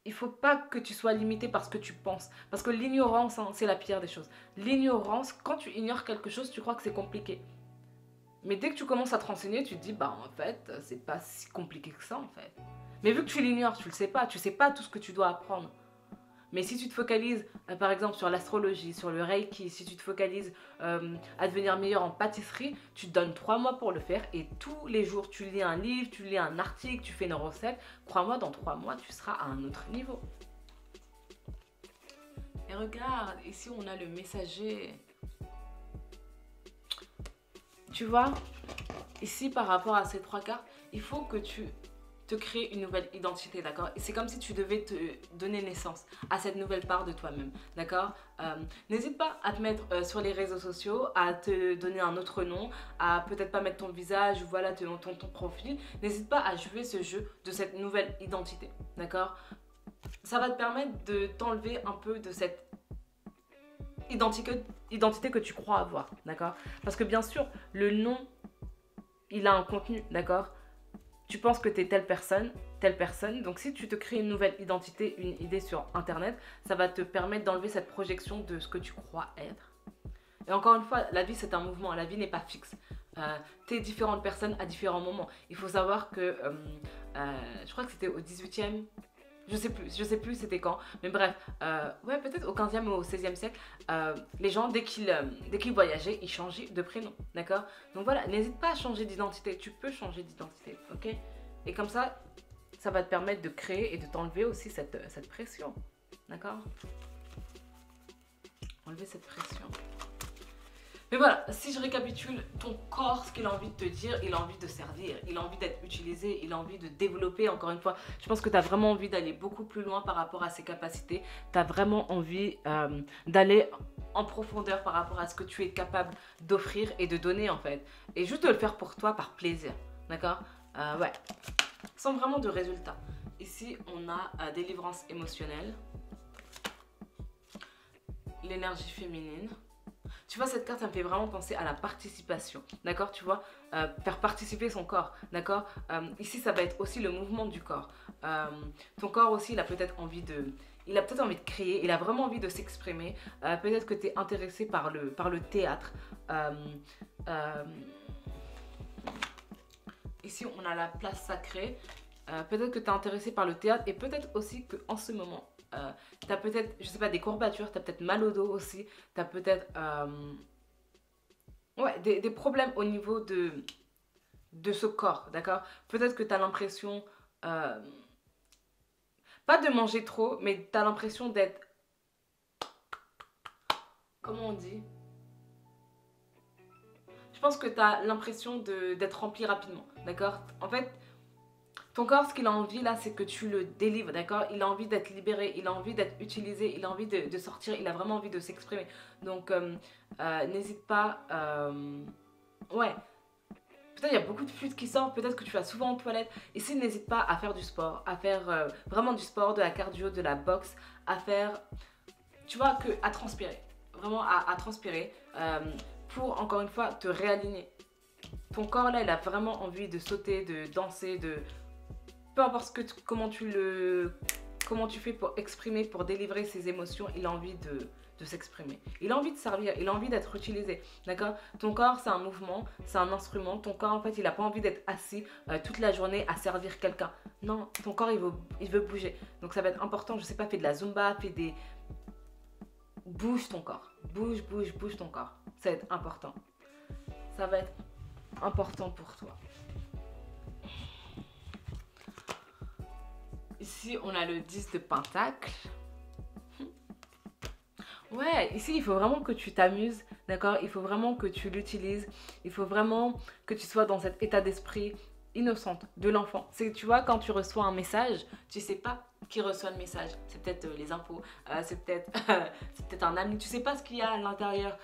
il faut pas que tu sois limité par ce que tu penses. Parce que l'ignorance, hein, c'est la pire des choses. L'ignorance, quand tu ignores quelque chose, tu crois que c'est compliqué. Mais dès que tu commences à te renseigner, tu te dis, bah en fait, c'est pas si compliqué que ça en fait. Mais vu que tu l'ignores, tu sais pas tout ce que tu dois apprendre. Mais si tu te focalises, par exemple, sur l'astrologie, sur le reiki, si tu te focalises à devenir meilleur en pâtisserie, tu te donnes 3 mois pour le faire et tous les jours, tu lis un livre, tu lis un article, tu fais une recette. Crois-moi, dans 3 mois, tu seras à un autre niveau. Et regarde, ici, on a le messager. Tu vois, ici, par rapport à ces 3 cartes, il faut que tu te crées une nouvelle identité, d'accord? C'est comme si tu devais te donner naissance à cette nouvelle part de toi-même, d'accord? N'hésite pas à te mettre sur les réseaux sociaux, à te donner un autre nom, à peut-être pas mettre ton visage, voilà, ton profil. N'hésite pas à jouer ce jeu de cette nouvelle identité, d'accord? Ça va te permettre de t'enlever un peu de cette identité que tu crois avoir, d'accord? Parce que bien sûr, le nom, il a un contenu, d'accord? Tu penses que tu es telle personne. Donc si tu te crées une nouvelle identité, une idée sur Internet, ça va te permettre d'enlever cette projection de ce que tu crois être. Et encore une fois, la vie c'est un mouvement, la vie n'est pas fixe. Tu es différentes personnes à différents moments. Il faut savoir que, je crois que c'était au 18e, je sais plus c'était quand, mais bref, ouais, peut-être au 15e ou au 16e siècle, les gens, dès qu'ils voyageaient, ils changeaient de prénom, d'accord? Donc voilà, n'hésite pas à changer d'identité, tu peux changer d'identité, ok? Et comme ça va te permettre de créer et de t'enlever aussi cette pression, d'accord? Enlever cette pression. Mais voilà, si je récapitule, ton corps, ce qu'il a envie de te dire, il a envie de servir, il a envie d'être utilisé, il a envie de développer, encore une fois. Je pense que tu as vraiment envie d'aller beaucoup plus loin par rapport à ses capacités. Tu as vraiment envie d'aller en profondeur par rapport à ce que tu es capable d'offrir et de donner en fait. Et juste de le faire pour toi par plaisir, d'accord? Ouais, sans vraiment de résultats. Ici, on a délivrance émotionnelle, l'énergie féminine. Tu vois, cette carte, ça me fait vraiment penser à la participation, d'accord? Tu vois, faire participer son corps, d'accord? Ici, ça va être aussi le mouvement du corps. Ton corps aussi, il a peut-être envie de... Il a peut-être envie de créer, il a vraiment envie de s'exprimer. Peut-être que tu es intéressé par le théâtre. Ici, on a la place sacrée. Peut-être que tu es intéressé par le théâtre et peut-être aussi qu'en ce moment, tu as peut-être, je sais pas, des courbatures, tu as peut-être mal au dos aussi, tu as peut-être ouais, des problèmes au niveau de ce corps, d'accord? Peut-être que tu as l'impression, pas de manger trop, mais tu as l'impression d'être, comment on dit? Je pense que tu as l'impression d'être rempli rapidement, d'accord? En fait, ton corps, ce qu'il a envie là, c'est que tu le délivres, d'accord? Il a envie d'être libéré, il a envie d'être utilisé, il a envie de sortir, il a vraiment envie de s'exprimer. Donc, n'hésite pas. Ouais, peut-être il y a beaucoup de fluides qui sortent, peut-être que tu vas souvent en toilette. Ici, n'hésite pas à faire du sport, à faire vraiment du sport, de la cardio, de la boxe, à faire, tu vois, à transpirer. Vraiment à transpirer pour, encore une fois, te réaligner. Ton corps là, il a vraiment envie de sauter, de danser, de... Peu importe comment tu fais pour exprimer, pour délivrer ses émotions, il a envie de s'exprimer. Il a envie de servir, il a envie d'être utilisé, d'accord? Ton corps, c'est un mouvement, c'est un instrument. Ton corps, en fait, il n'a pas envie d'être assis toute la journée à servir quelqu'un. Non, ton corps, il veut bouger. Donc, ça va être important, je sais pas, fais de la zumba, fais des... Bouge ton corps. Bouge ton corps. Ça va être important. Ça va être important pour toi. Ici, on a le 10 de Pentacle. Ouais, ici, il faut vraiment que tu t'amuses, d'accord? Il faut vraiment que tu l'utilises. Il faut vraiment que tu sois dans cet état d'esprit innocente de l'enfant. C'est, tu vois, quand tu reçois un message, tu sais pas qui reçoit le message. C'est peut-être les impôts, c'est peut-être un ami. Tu sais pas ce qu'il y a à l'intérieur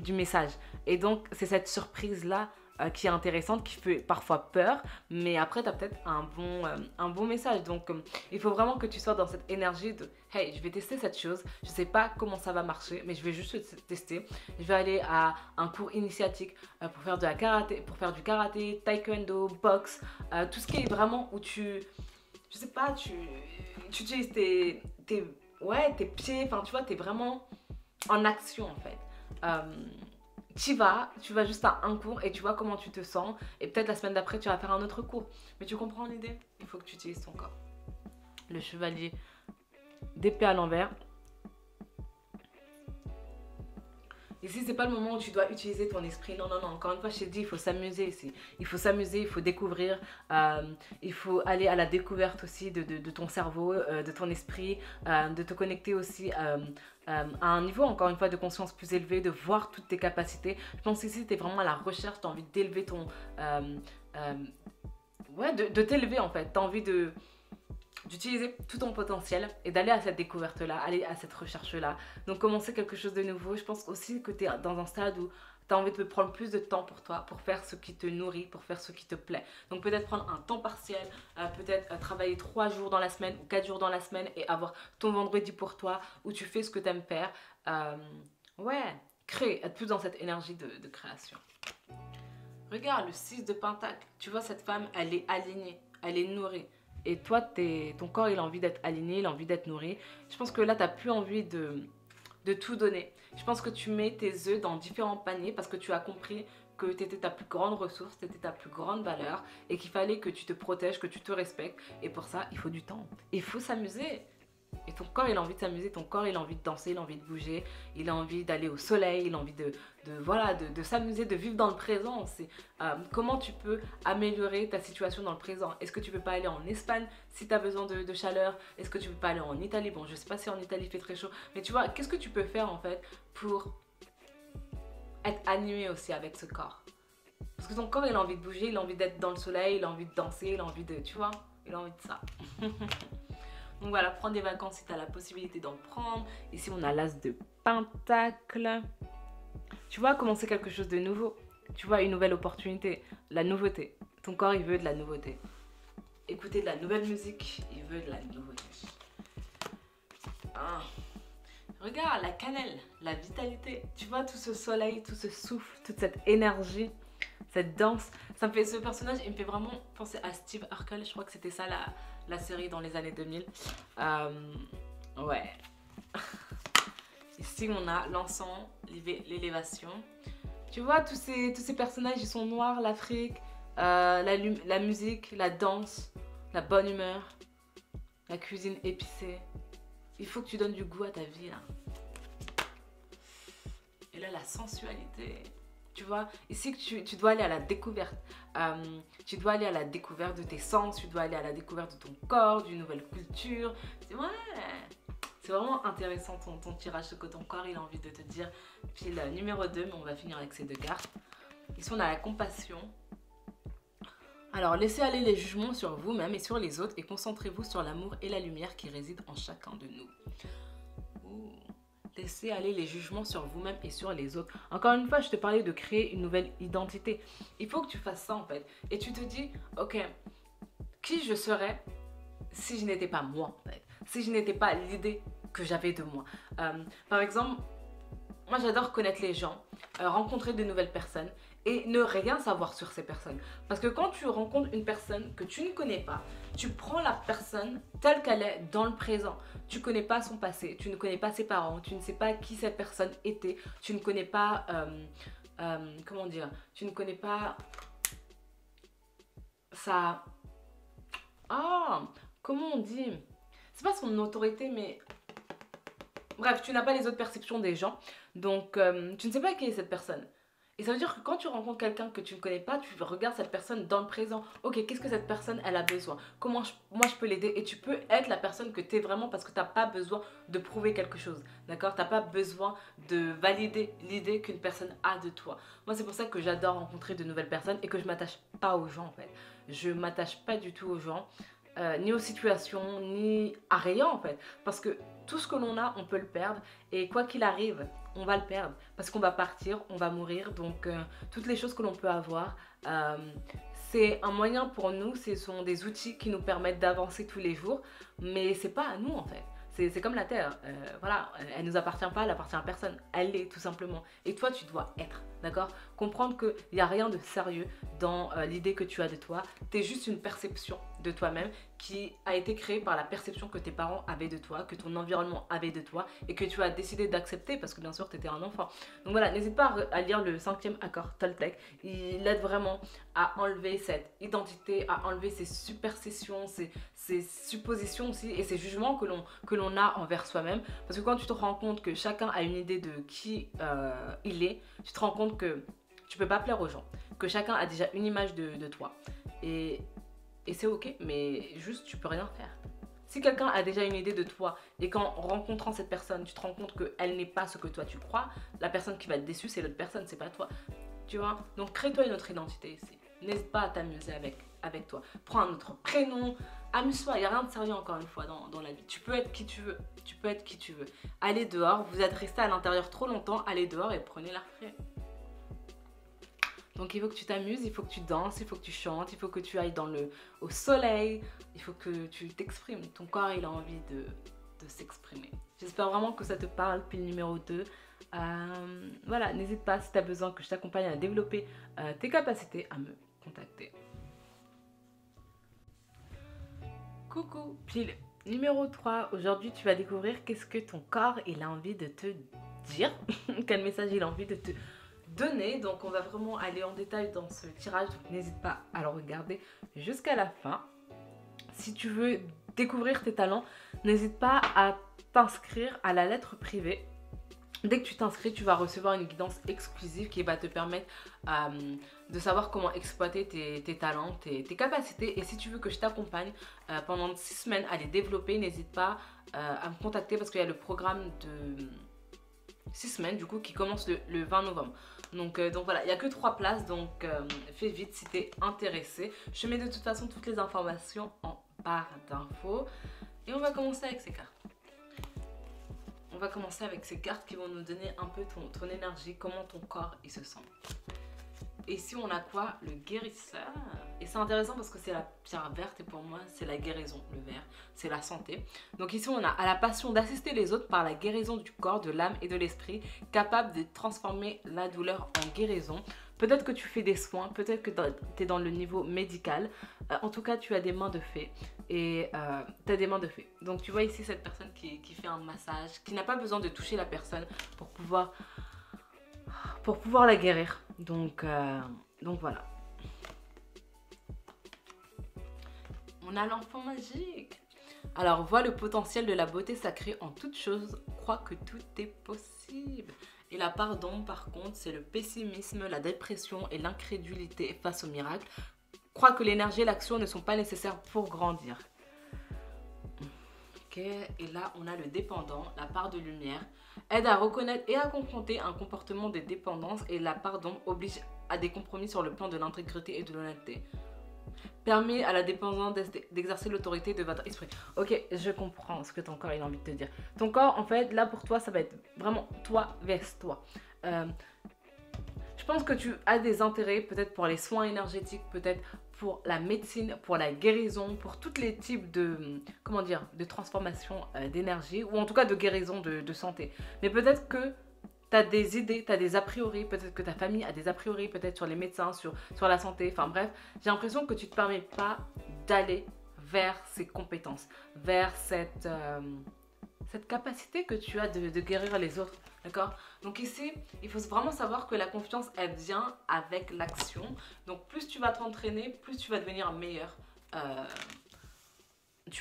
du message. Et donc, c'est cette surprise-là qui est intéressante, qui fait parfois peur, mais après, tu as peut-être un bon message. Donc, il faut vraiment que tu sois dans cette énergie de hey, je vais tester cette chose, je sais pas comment ça va marcher, mais je vais juste tester. Je vais aller à un cours initiatique pour faire du karaté, taekwondo, boxe, tout ce qui est vraiment où je sais pas, tu utilises tes pieds, enfin tu vois, t'es vraiment en action en fait. Tu vas juste à un cours et tu vois comment tu te sens. Et peut-être la semaine d'après, tu vas faire un autre cours. Mais tu comprends l'idée? Il faut que tu utilises ton corps. Le chevalier d'épée à l'envers. Ici, c'est pas le moment où tu dois utiliser ton esprit. Non, non, non. Encore une fois, je t'ai dit, il faut s'amuser ici. Il faut s'amuser, il faut découvrir. Il faut aller à la découverte aussi de ton cerveau, de ton esprit, de te connecter aussi à un niveau, encore une fois, de conscience plus élevé, de voir toutes tes capacités. Je pense qu'ici, tu es vraiment à la recherche, tu as envie d'élever ouais, de t'élever en fait. Tu as envie d'utiliser tout ton potentiel et d'aller à cette découverte-là, aller à cette recherche-là. Donc commencer quelque chose de nouveau. Je pense aussi que tu es dans un stade où tu as envie de prendre plus de temps pour toi, pour faire ce qui te nourrit, pour faire ce qui te plaît. Donc peut-être prendre un temps partiel, peut-être travailler 3 jours dans la semaine ou 4 jours dans la semaine et avoir ton vendredi pour toi où tu fais ce que tu aimes faire. Ouais, créer, être plus dans cette énergie de création. Regarde, le 6 de Pentacle. Tu vois, cette femme, elle est alignée, elle est nourrie. Et toi, ton corps, il a envie d'être aligné, il a envie d'être nourri. Je pense que là, tu n'as plus envie de tout donner. Je pense que tu mets tes œufs dans différents paniers parce que tu as compris que tu étais ta plus grande ressource, tu étais ta plus grande valeur et qu'il fallait que tu te protèges, que tu te respectes. Et pour ça, il faut du temps. Il faut s'amuser. Et ton corps, il a envie de s'amuser, ton corps, il a envie de danser, il a envie de bouger, il a envie d'aller au soleil, il a envie de s'amuser, de vivre dans le présent. Comment tu peux améliorer ta situation dans le présent? Est-ce que tu peux pas aller en Espagne si tu as besoin de chaleur? Est-ce que tu peux pas aller en Italie? Bon, je sais pas si en Italie il fait très chaud, mais tu vois, qu'est-ce que tu peux faire en fait pour être animé aussi avec ce corps? Parce que ton corps, il a envie de bouger, il a envie d'être dans le soleil, il a envie de danser, il a envie de, tu vois, il a envie de ça. Donc voilà, prends des vacances si tu as la possibilité d'en prendre. Ici, on a l'as de Pentacle. Tu vois, commencer quelque chose de nouveau. Tu vois, une nouvelle opportunité. La nouveauté. Ton corps, il veut de la nouveauté. Écouter de la nouvelle musique, il veut de la nouveauté. Ah. Regarde, la cannelle, la vitalité. Tu vois, tout ce soleil, tout ce souffle, toute cette énergie, cette danse. Ce personnage, il me fait vraiment penser à Steve Urkel. Je crois que c'était ça la série dans les années 2000. Ouais. Ici, on a l'encens, l'élévation. Tu vois, tous ces personnages, ils sont noirs, l'Afrique, la musique, la danse, la bonne humeur, la cuisine épicée. Il faut que tu donnes du goût à ta vie, là. Et là, la sensualité. Tu vois, ici, tu dois aller à la découverte. Tu dois aller à la découverte de tes sens, tu dois aller à la découverte de ton corps, d'une nouvelle culture. C'est vraiment intéressant ton tirage, ce que ton corps, il a envie de te dire. Puis le numéro 2, mais on va finir avec ces 2 cartes. Ici, on a la compassion. Alors, laissez aller les jugements sur vous-même et sur les autres et concentrez-vous sur l'amour et la lumière qui résident en chacun de nous. Ouh. Laissez aller les jugements sur vous-même et sur les autres. Encore une fois, je te parlais de créer une nouvelle identité. Il faut que tu fasses ça en fait. Et tu te dis, ok, qui je serais si je n'étais pas moi en fait. Si je n'étais pas l'idée que j'avais de moi. Par exemple, moi j'adore connaître les gens, rencontrer de nouvelles personnes et ne rien savoir sur ces personnes. Parce que quand tu rencontres une personne que tu ne connais pas, tu prends la personne telle qu'elle est dans le présent. Tu ne connais pas son passé, tu ne connais pas ses parents, tu ne sais pas qui cette personne était, tu ne connais pas, comment dire, tu ne connais pas sa... Ah, comment on dit? C'est pas son autorité, mais... Bref, tu n'as pas les autres perceptions des gens, donc tu ne sais pas qui est cette personne. Et ça veut dire que quand tu rencontres quelqu'un que tu ne connais pas, tu regardes cette personne dans le présent. Ok, qu'est-ce que cette personne, elle a besoin? Comment moi, je peux l'aider? Et tu peux être la personne que tu es vraiment parce que tu n'as pas besoin de prouver quelque chose. D'accord? Tu n'as pas besoin de valider l'idée qu'une personne a de toi. Moi, c'est pour ça que j'adore rencontrer de nouvelles personnes et que je ne m'attache pas aux gens, en fait. Je ne m'attache pas du tout aux gens, ni aux situations, ni à rien, en fait. Parce que tout ce que l'on a, on peut le perdre. Et quoi qu'il arrive, on va le perdre. Parce qu'on va partir, on va mourir. Donc, toutes les choses que l'on peut avoir, c'est un moyen pour nous. Ce sont des outils qui nous permettent d'avancer tous les jours. Mais c'est pas à nous, en fait. C'est comme la Terre, voilà, elle nous appartient pas, elle appartient à personne, elle l'est tout simplement. Et toi, tu dois être, d'accord? Comprendre qu'il n'y a rien de sérieux dans l'idée que tu as de toi. Tu es juste une perception de toi-même qui a été créée par la perception que tes parents avaient de toi, que ton environnement avait de toi et que tu as décidé d'accepter parce que bien sûr, tu étais un enfant. Donc voilà, n'hésite pas à lire le 5e accord Toltec. Il aide vraiment à enlever cette identité, à enlever ces superstitions, ces suppositions aussi et ces jugements que l'on a envers soi-même. Parce que quand tu te rends compte que chacun a une idée de qui il est, tu te rends compte que tu peux pas plaire aux gens, que chacun a déjà une image de toi. Et c'est ok, mais juste tu peux rien faire. Si quelqu'un a déjà une idée de toi et qu'en rencontrant cette personne, tu te rends compte qu'elle n'est pas ce que toi tu crois, la personne qui va être déçue, c'est l'autre personne, c'est pas toi. Tu vois? Donc crée-toi une autre identité ici. N'hésite pas à t'amuser avec toi. Prends un autre prénom, amuse-toi, il n'y a rien de sérieux encore une fois dans la vie. Tu peux être qui tu veux, tu peux être qui tu veux. Allez dehors, vous êtes resté à l'intérieur trop longtemps, allez dehors et prenez l'air frais. Donc il faut que tu t'amuses, il faut que tu danses, il faut que tu chantes, il faut que tu ailles au soleil, il faut que tu t'exprimes. Ton corps il a envie de s'exprimer. J'espère vraiment que ça te parle, pile numéro 2. Voilà, n'hésite pas si tu as besoin que je t'accompagne à développer tes capacités à me contacter. Coucou, pile numéro 3. Aujourd'hui tu vas découvrir qu'est-ce que ton corps il a envie de te dire, quel message il a envie de te donner. Donc on va vraiment aller en détail dans ce tirage, donc n'hésite pas à le regarder jusqu'à la fin. Si tu veux découvrir tes talents, n'hésite pas à t'inscrire à la lettre privée. Dès que tu t'inscris, tu vas recevoir une guidance exclusive qui va te permettre de savoir comment exploiter tes talents, tes capacités. Et si tu veux que je t'accompagne pendant 6 semaines à les développer, n'hésite pas à me contacter parce qu'il y a le programme de 6 semaines du coup qui commence le 20 novembre. Donc voilà, il n'y a que 3 places, donc fais vite si tu es intéressé. Je mets de toute façon toutes les informations en barre d'infos. Et on va commencer avec ces cartes. On va commencer avec ces cartes qui vont nous donner un peu ton énergie, comment ton corps il se sent. Et ici on a quoi? Le guérisseur. Et c'est intéressant parce que c'est la pierre verte et pour moi c'est la guérison, le vert, c'est la santé. Donc ici on a à la passion d'assister les autres par la guérison du corps, de l'âme et de l'esprit, capable de transformer la douleur en guérison. Peut-être que tu fais des soins, peut-être que tu es dans le niveau médical. En tout cas, tu as des mains de fée. Et tu as des mains de fée. Donc tu vois ici cette personne qui fait un massage, qui n'a pas besoin de toucher la personne pour pouvoir la guérir. Donc voilà. On a l'enfant magique. Alors, vois le potentiel de la beauté sacrée en toute chose. Crois que tout est possible. Et la part d'ombre, par contre, c'est le pessimisme, la dépression et l'incrédulité face au miracle. Crois que l'énergie et l'action ne sont pas nécessaires pour grandir. Ok, et là, on a le dépendant, la part de lumière. Aide à reconnaître et à confronter un comportement de dépendance et la part d'ombre oblige à des compromis sur le plan de l'intégrité et de l'honnêteté. Permet à la dépendance d'exercer l'autorité de votre esprit. Ok, je comprends ce que ton corps il a envie de te dire. Ton corps, en fait, là pour toi, ça va être vraiment toi vers toi. Je pense que tu as des intérêts peut-être pour les soins énergétiques, peut-être pour la médecine, pour la guérison, pour tous les types de, comment dire, de transformation d'énergie ou en tout cas de guérison de santé. Mais peut-être que tu as des idées, tu as des a priori, peut-être que ta famille a des a priori, peut-être sur les médecins, sur la santé, enfin bref. J'ai l'impression que tu ne te permets pas d'aller vers ces compétences, vers cette capacité que tu as de guérir les autres, d'accord? Donc ici, il faut vraiment savoir que la confiance, elle vient avec l'action. Donc plus tu vas t'entraîner, plus tu vas devenir meilleur.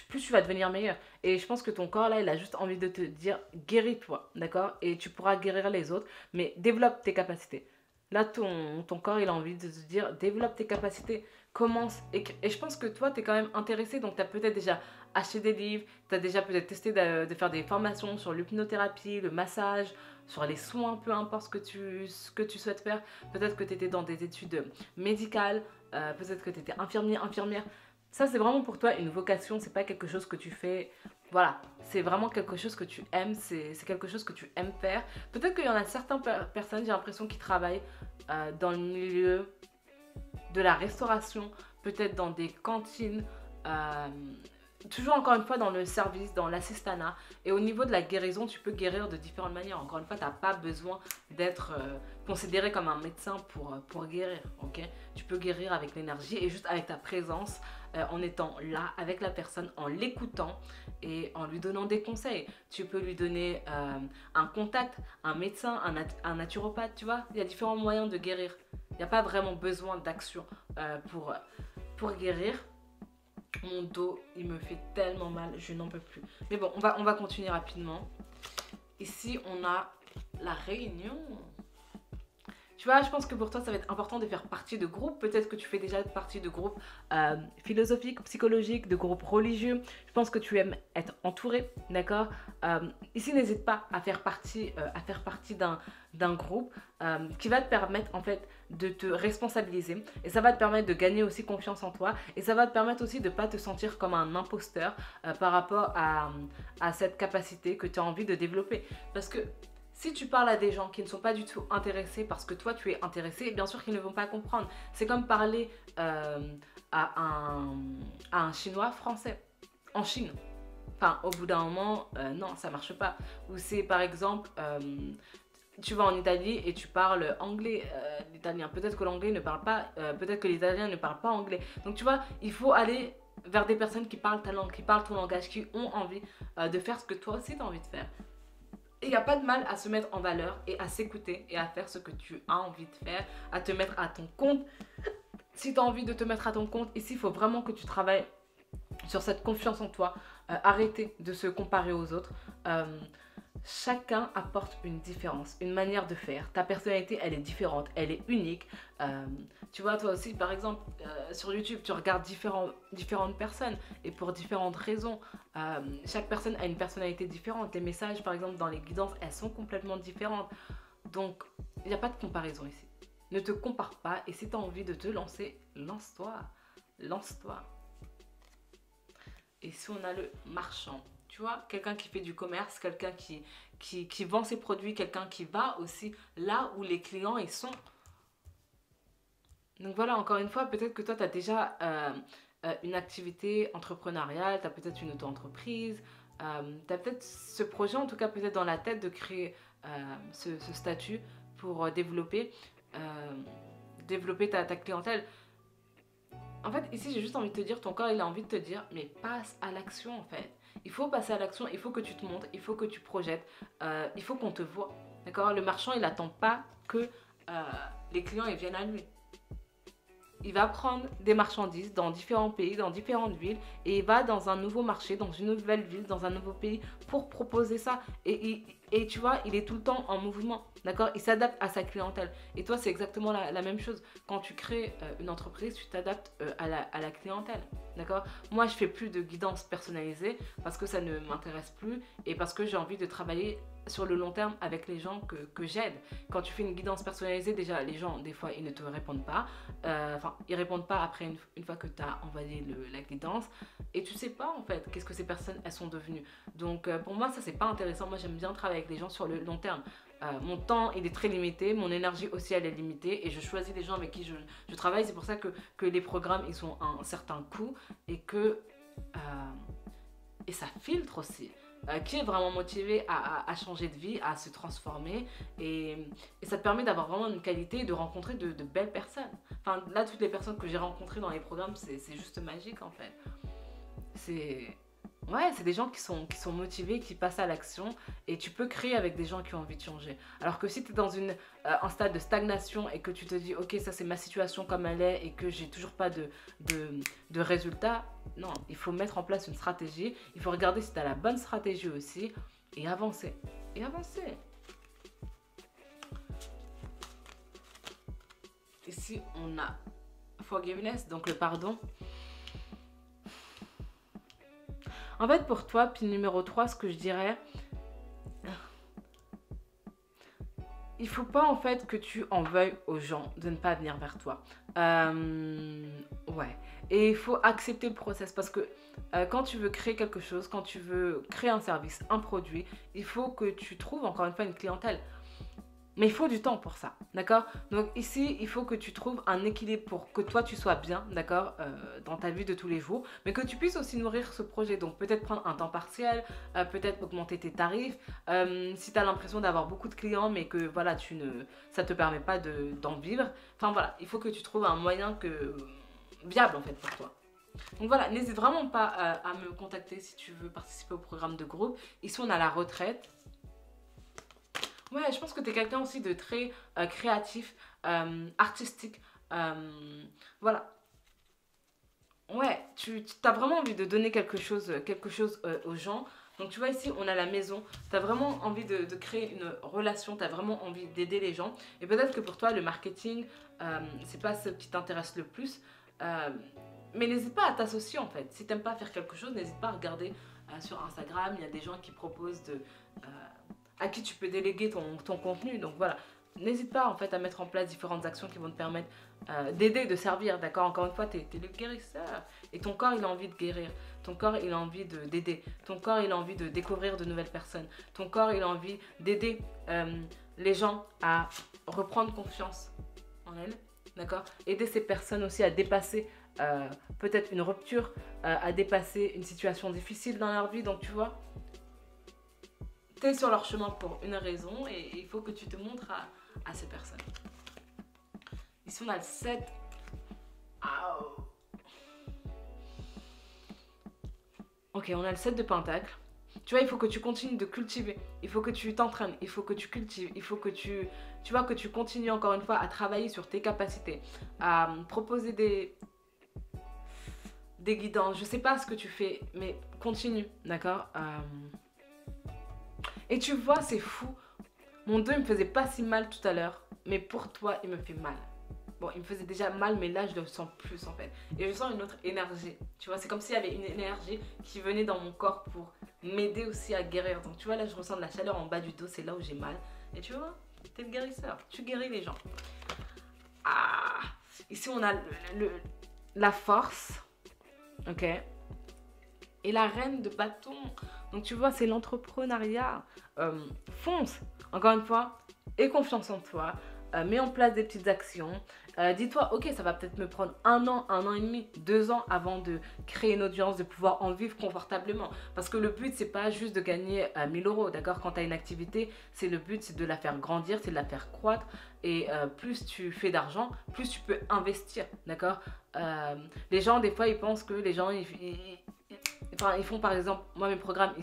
Plus tu vas devenir meilleur. Et je pense que ton corps là, il a juste envie de te dire guéris-toi, d'accord? Et tu pourras guérir les autres, mais développe tes capacités. Là, ton corps, il a envie de te dire développe tes capacités, commence. Et je pense que toi, tu es quand même intéressé, donc tu as peut-être déjà acheté des livres, tu as déjà peut-être testé de faire des formations sur l'hypnothérapie, le massage, sur les soins, peu importe ce que tu souhaites faire. Peut-être que tu étais dans des études médicales, peut-être que tu étais infirmière. Ça, c'est vraiment pour toi une vocation, c'est pas quelque chose que tu fais Voilà, c'est vraiment quelque chose que tu aimes, c'est quelque chose que tu aimes faire. Peut-être qu'il y en a certaines personnes, j'ai l'impression, qui travaillent dans le milieu de la restauration, peut-être dans des cantines, euh, toujours encore une fois dans le service, dans l'assistanat. Et au niveau de la guérison, tu peux guérir de différentes manières. Encore une fois, tu n'as pas besoin d'être considéré comme un médecin pour guérir. Ok, tu peux guérir avec l'énergie et juste avec ta présence, en étant là avec la personne, en l'écoutant et en lui donnant des conseils. Tu peux lui donner un contact, un médecin, un naturopathe, tu vois. Il y a différents moyens de guérir. Il n'y a pas vraiment besoin d'action pour guérir. Mon dos, il me fait tellement mal, je n'en peux plus. Mais bon, on va continuer rapidement. Ici, on a la réunion. Tu vois, je pense que pour toi, ça va être important de faire partie de groupes. Peut-être que tu fais déjà partie de groupes philosophiques, psychologiques, de groupes religieux. Je pense que tu aimes être entouré, d'accord. Ici, n'hésite pas à faire partie d'un groupe qui va te permettre, en fait, de te responsabiliser. Et ça va te permettre de gagner aussi confiance en toi. Et ça va te permettre aussi de ne pas te sentir comme un imposteur par rapport à cette capacité que tu as envie de développer. Parce que si tu parles à des gens qui ne sont pas du tout intéressés parce que toi tu es intéressé, bien sûr qu'ils ne vont pas comprendre. C'est comme parler à, un, à un Chinois français en Chine. Enfin, au bout d'un moment, non, ça marche pas. Ou c'est par exemple, tu vas en Italie et tu parles anglais, l'italien. Peut-être que l'anglais ne parle pas, peut-être que l'italien ne parle pas anglais. Donc tu vois, il faut aller vers des personnes qui parlent ta langue, qui parlent ton langage, qui ont envie de faire ce que toi aussi tu as envie de faire. Et il n'y a pas de mal à se mettre en valeur et à s'écouter et à faire ce que tu as envie de faire, à te mettre à ton compte. Si tu as envie de te mettre à ton compte, ici, il faut vraiment que tu travailles sur cette confiance en toi. Arrêter de se comparer aux autres. Chacun apporte une différence, une manière de faire. Ta personnalité, elle est différente, elle est unique. Euh, Tu vois, toi aussi, par exemple, sur YouTube, tu regardes différentes personnes et pour différentes raisons. Chaque personne a une personnalité différente. Les messages, par exemple, dans les guidances, elles sont complètement différentes. Donc, il n'y a pas de comparaison ici. Ne te compare pas et si tu as envie de te lancer, lance-toi. Lance-toi. Et si on a le marchand, tu vois, quelqu'un qui fait du commerce, quelqu'un qui vend ses produits, quelqu'un qui va aussi là où les clients ils sont. Donc voilà, encore une fois, peut-être que toi, tu as déjà une activité entrepreneuriale, tu as peut-être une auto-entreprise, tu as peut-être ce projet, en tout cas peut-être dans la tête de créer ce statut pour euh, développer ta clientèle. En fait, ici, j'ai juste envie de te dire, ton corps, il a envie de te dire, mais passe à l'action, en fait. Il faut passer à l'action, il faut que tu te montres, il faut que tu projettes, il faut qu'on te voit. D'accord. Le marchand, il n'attend pas que les clients ils viennent à lui. Il va prendre des marchandises dans différents pays, dans différentes villes, et il va dans un nouveau marché, dans une nouvelle ville, dans un nouveau pays pour proposer ça. Et tu vois, il est tout le temps en mouvement, d'accord. Il s'adapte à sa clientèle. Et toi, c'est exactement la même chose. Quand tu crées une entreprise, tu t'adaptes à la clientèle, d'accord. Moi, je fais plus de guidance personnalisée parce que ça ne m'intéresse plus et parce que j'ai envie de travailler sur le long terme avec les gens que j'aide. Quand tu fais une guidance personnalisée, déjà, les gens, des fois, ils ne te répondent pas. Enfin, ils répondent pas après une fois que tu as envoyé la guidance. Et tu sais pas, en fait, qu'est-ce que ces personnes, elles sont devenues. Donc, pour moi, ça, c'est pas intéressant. Moi, j'aime bien travailler avec les gens sur le long terme. Mon temps, il est très limité. Mon énergie aussi, elle est limitée. Et je choisis les gens avec qui je travaille. C'est pour ça que les programmes, ils ont un certain coût. Et que... et ça filtre aussi. Qui est vraiment motivé à changer de vie, à se transformer. Et ça te permet d'avoir vraiment une qualité et de rencontrer de belles personnes. Enfin, là, toutes les personnes que j'ai rencontrées dans les programmes, c'est juste magique en fait. C'est... Ouais, c'est des gens qui sont motivés, qui passent à l'action et tu peux créer avec des gens qui ont envie de changer. Alors que si tu es dans un stade de stagnation et que tu te dis ok, ça c'est ma situation comme elle est et que j'ai toujours pas de résultats, non, il faut mettre en place une stratégie. Il faut regarder si tu as la bonne stratégie aussi et avancer. Et avancer. Ici, on a forgiveness, donc le pardon. En fait, pour toi, pile numéro 3, ce que je dirais, il faut pas en fait que tu en veuilles aux gens de ne pas venir vers toi. Ouais, et il faut accepter le process parce que quand tu veux créer quelque chose, quand tu veux créer un service, un produit, il faut que tu trouves encore une fois une clientèle. Mais il faut du temps pour ça, d'accord? Donc ici, il faut que tu trouves un équilibre pour que toi, tu sois bien, d'accord, dans ta vie de tous les jours, mais que tu puisses aussi nourrir ce projet. Donc peut-être prendre un temps partiel, peut-être augmenter tes tarifs. Si tu as l'impression d'avoir beaucoup de clients, mais que voilà, ça ne te permet pas d'en vivre. Enfin voilà, il faut que tu trouves un moyen viable en fait pour toi. Donc voilà, n'hésite vraiment pas à me contacter si tu veux participer au programme de groupe. Ici, on a la retraite. Ouais, je pense que tu es quelqu'un aussi de très créatif, artistique. Voilà. Ouais, tu as vraiment envie de donner quelque chose aux gens. Donc tu vois ici, on a la maison. Tu as vraiment envie de créer une relation. Tu as vraiment envie d'aider les gens. Et peut-être que pour toi, le marketing, c'est pas ce qui t'intéresse le plus. Euh, mais n'hésite pas à t'associer en fait. Si t'aimes pas faire quelque chose, n'hésite pas à regarder sur Instagram. Il y a des gens qui proposent à qui tu peux déléguer ton contenu. Donc voilà, n'hésite pas en fait à mettre en place différentes actions qui vont te permettre d'aider, de servir. D'accord? Encore une fois, tu es le guérisseur. Et ton corps, il a envie de guérir. Ton corps, il a envie d'aider. Ton corps, il a envie de découvrir de nouvelles personnes. Ton corps, il a envie d'aider les gens à reprendre confiance en elles. D'accord? Aider ces personnes aussi à dépasser peut-être une rupture, à dépasser une situation difficile dans leur vie. Donc tu vois, tu es sur leur chemin pour une raison et il faut que tu te montres à ces personnes. Ici, on a le 7. Oh. Ok, on a le 7 de Pentacle. Tu vois, il faut que tu continues de cultiver. Il faut que tu t'entraînes. Il faut que tu cultives. Il faut que tu vois, que tu continues encore une fois à travailler sur tes capacités. À proposer des guidances. Je sais pas ce que tu fais, mais continue, d'accord? Et tu vois, c'est fou. Mon dos, il me faisait pas si mal tout à l'heure, mais pour toi, il me fait mal. Bon, il me faisait déjà mal, mais là, je le sens plus en fait. Et je sens une autre énergie. Tu vois, c'est comme s'il y avait une énergie qui venait dans mon corps pour m'aider aussi à guérir. Donc, tu vois, là, je ressens de la chaleur en bas du dos, c'est là où j'ai mal. Et tu vois, t'es le guérisseur. Tu guéris les gens. Ah! Ici, on a la force. Ok? Et la reine de bâton. Donc, tu vois, c'est l'entrepreneuriat. Fonce. Encore une fois, aie confiance en toi. Mets en place des petites actions. Dis-toi, ok, ça va peut-être me prendre 1 an et demi, 2 ans avant de créer une audience, de pouvoir en vivre confortablement. Parce que le but, c'est pas juste de gagner 1000 euros, d'accord? Quand tu as une activité, c'est le but, c'est de la faire grandir, c'est de la faire croître. Et plus tu fais d'argent, plus tu peux investir, d'accord? Les gens, des fois, ils pensent que les gens, ils font par exemple, moi, mes programmes,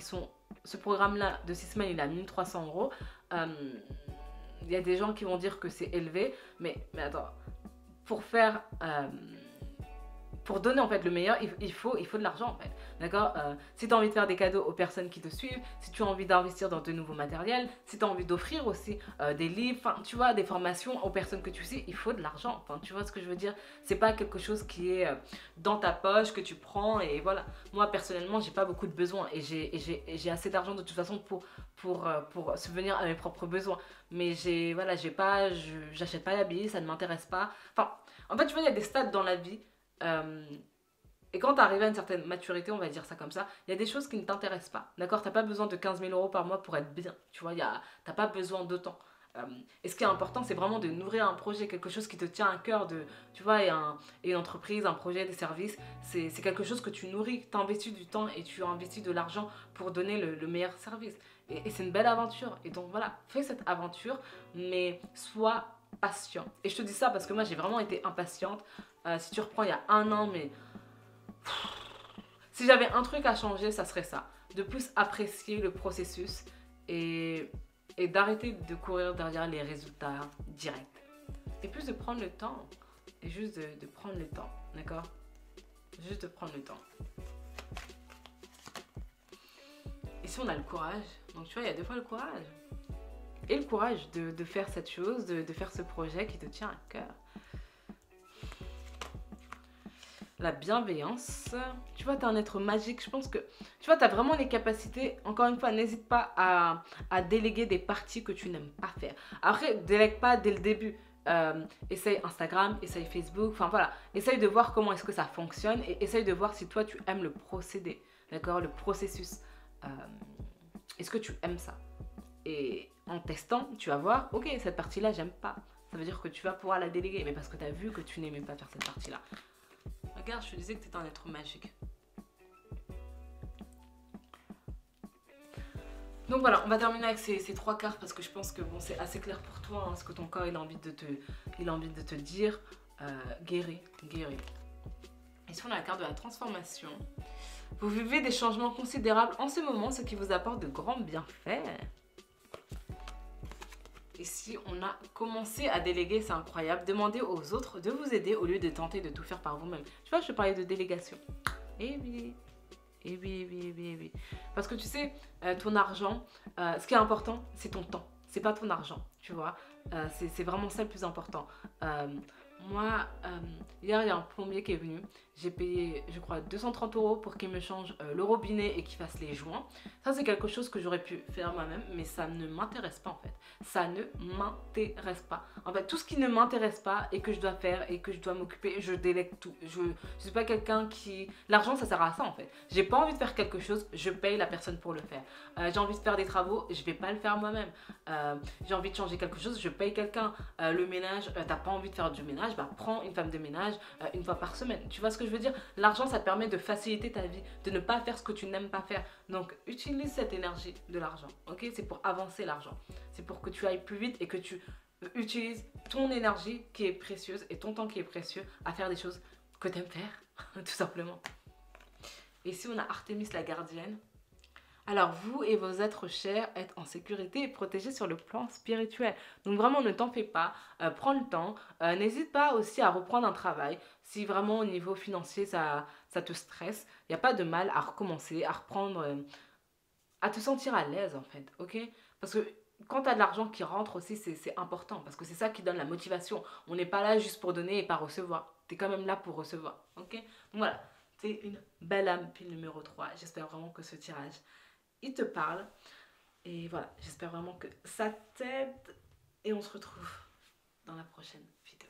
ce programme-là de 6 semaines, il est à 1300 euros. Il y a des gens qui vont dire que c'est élevé, mais attends, pour faire, pour donner en fait le meilleur, il faut de l'argent en fait, d'accord? Si tu as envie de faire des cadeaux aux personnes qui te suivent, si tu as envie d'investir dans de nouveaux matériels, si tu as envie d'offrir aussi des livres, enfin tu vois, des formations aux personnes que tu sais, il faut de l'argent, enfin tu vois ce que je veux dire? C'est pas quelque chose qui est dans ta poche, que tu prends et voilà. Moi personnellement, j'ai pas beaucoup de besoins et j'ai assez d'argent de toute façon pour subvenir à mes propres besoins. Mais j'achète pas d'habits, ça ne m'intéresse pas. Enfin, en fait, tu vois, il y a des stades dans la vie. Et quand tu arrives à une certaine maturité, on va dire ça comme ça, il y a des choses qui ne t'intéressent pas. D'accord? T'as pas besoin de 15 000 euros par mois pour être bien. Tu vois, t'as pas besoin d'autant. Et ce qui est important, c'est vraiment de nourrir un projet, quelque chose qui te tient à cœur, tu vois, et une entreprise, un projet, des services, c'est quelque chose que tu nourris, tu investis du temps et tu investis de l'argent pour donner le meilleur service. Et c'est une belle aventure. Et donc voilà, fais cette aventure, mais sois patient. Et je te dis ça parce que moi, j'ai vraiment été impatiente. Si tu reprends il y a 1 an, mais si j'avais un truc à changer, ça serait ça. De plus apprécier le processus et d'arrêter de courir derrière les résultats directs. Et plus de prendre le temps. Et juste de prendre le temps. D'accord? Juste de prendre le temps. Ici, on a le courage. Donc, tu vois, il y a 2 fois le courage. Et le courage de faire cette chose, de faire ce projet qui te tient à cœur. La bienveillance. Tu vois, tu es un être magique. Je pense que, tu vois, tu as vraiment les capacités. Encore une fois, n'hésite pas à déléguer des parties que tu n'aimes pas faire. Après, délègue pas dès le début. essaye Instagram, essaye Facebook, enfin voilà, essaye de voir comment est-ce que ça fonctionne et essaye de voir si toi tu aimes le procédé, d'accord, le processus. Euh, est-ce que tu aimes ça? Et en testant, tu vas voir, ok, cette partie-là, j'aime pas. Ça veut dire que tu vas pouvoir la déléguer, mais parce que tu as vu que tu n'aimais pas faire cette partie-là. Regarde, je te disais que tu étais un être magique. Donc voilà, on va terminer avec ces trois cartes parce que je pense que bon, c'est assez clair pour toi, hein, ce que ton corps il a envie de te dire. Guéris, guéris. Ici on a la carte de la transformation. Vous vivez des changements considérables en ce moment, ce qui vous apporte de grands bienfaits. Ici on a commencé à déléguer, c'est incroyable. Demandez aux autres de vous aider au lieu de tenter de tout faire par vous-même. Tu vois, je te parlais de délégation. Et oui. Et oui, oui, oui, oui. Parce que tu sais, ton argent, ce qui est important, c'est ton temps. C'est pas ton argent, tu vois. C'est vraiment ça le plus important. Moi, hier, il y a un plombier qui est venu. J'ai payé, je crois, 230 € pour qu'il me change le robinet et qu'il fasse les joints. Ça, c'est quelque chose que j'aurais pu faire moi-même, mais ça ne m'intéresse pas en fait. Ça ne m'intéresse pas. En fait, tout ce qui ne m'intéresse pas et que je dois faire et que je dois m'occuper, je délègue tout. Je suis pas quelqu'un qui... L'argent, ça sert à ça en fait. J'ai pas envie de faire quelque chose, je paye la personne pour le faire. J'ai envie de faire des travaux, je vais pas le faire moi-même. J'ai envie de changer quelque chose, je paye quelqu'un. Le ménage, t'as pas envie de faire du ménage, bah prends une femme de ménage une fois par semaine. Tu vois ce que je veux dire? L'argent, ça te permet de faciliter ta vie, de ne pas faire ce que tu n'aimes pas faire. Donc, utilise cette énergie de l'argent, ok? C'est pour avancer l'argent. C'est pour que tu ailles plus vite et que tu utilises ton énergie qui est précieuse et ton temps qui est précieux à faire des choses que tu aimes faire, tout simplement. Et ici, on a Artémis la gardienne. Alors, vous et vos êtres chers êtes en sécurité et protégés sur le plan spirituel. Donc, vraiment, ne t'en fais pas. Prends le temps. N'hésite pas aussi à reprendre un travail. Si vraiment, au niveau financier, ça te stresse, il n'y a pas de mal à recommencer, à reprendre, à te sentir à l'aise, en fait. Ok? Parce que quand tu as de l'argent qui rentre aussi, c'est important. Parce que c'est ça qui donne la motivation. On n'est pas là juste pour donner et pas recevoir. Tu es quand même là pour recevoir. Ok? Donc, voilà. C'est une belle âme, pile numéro 3. J'espère vraiment que ce tirage il te parle. Et voilà, j'espère vraiment que ça t'aide. Et on se retrouve dans la prochaine vidéo.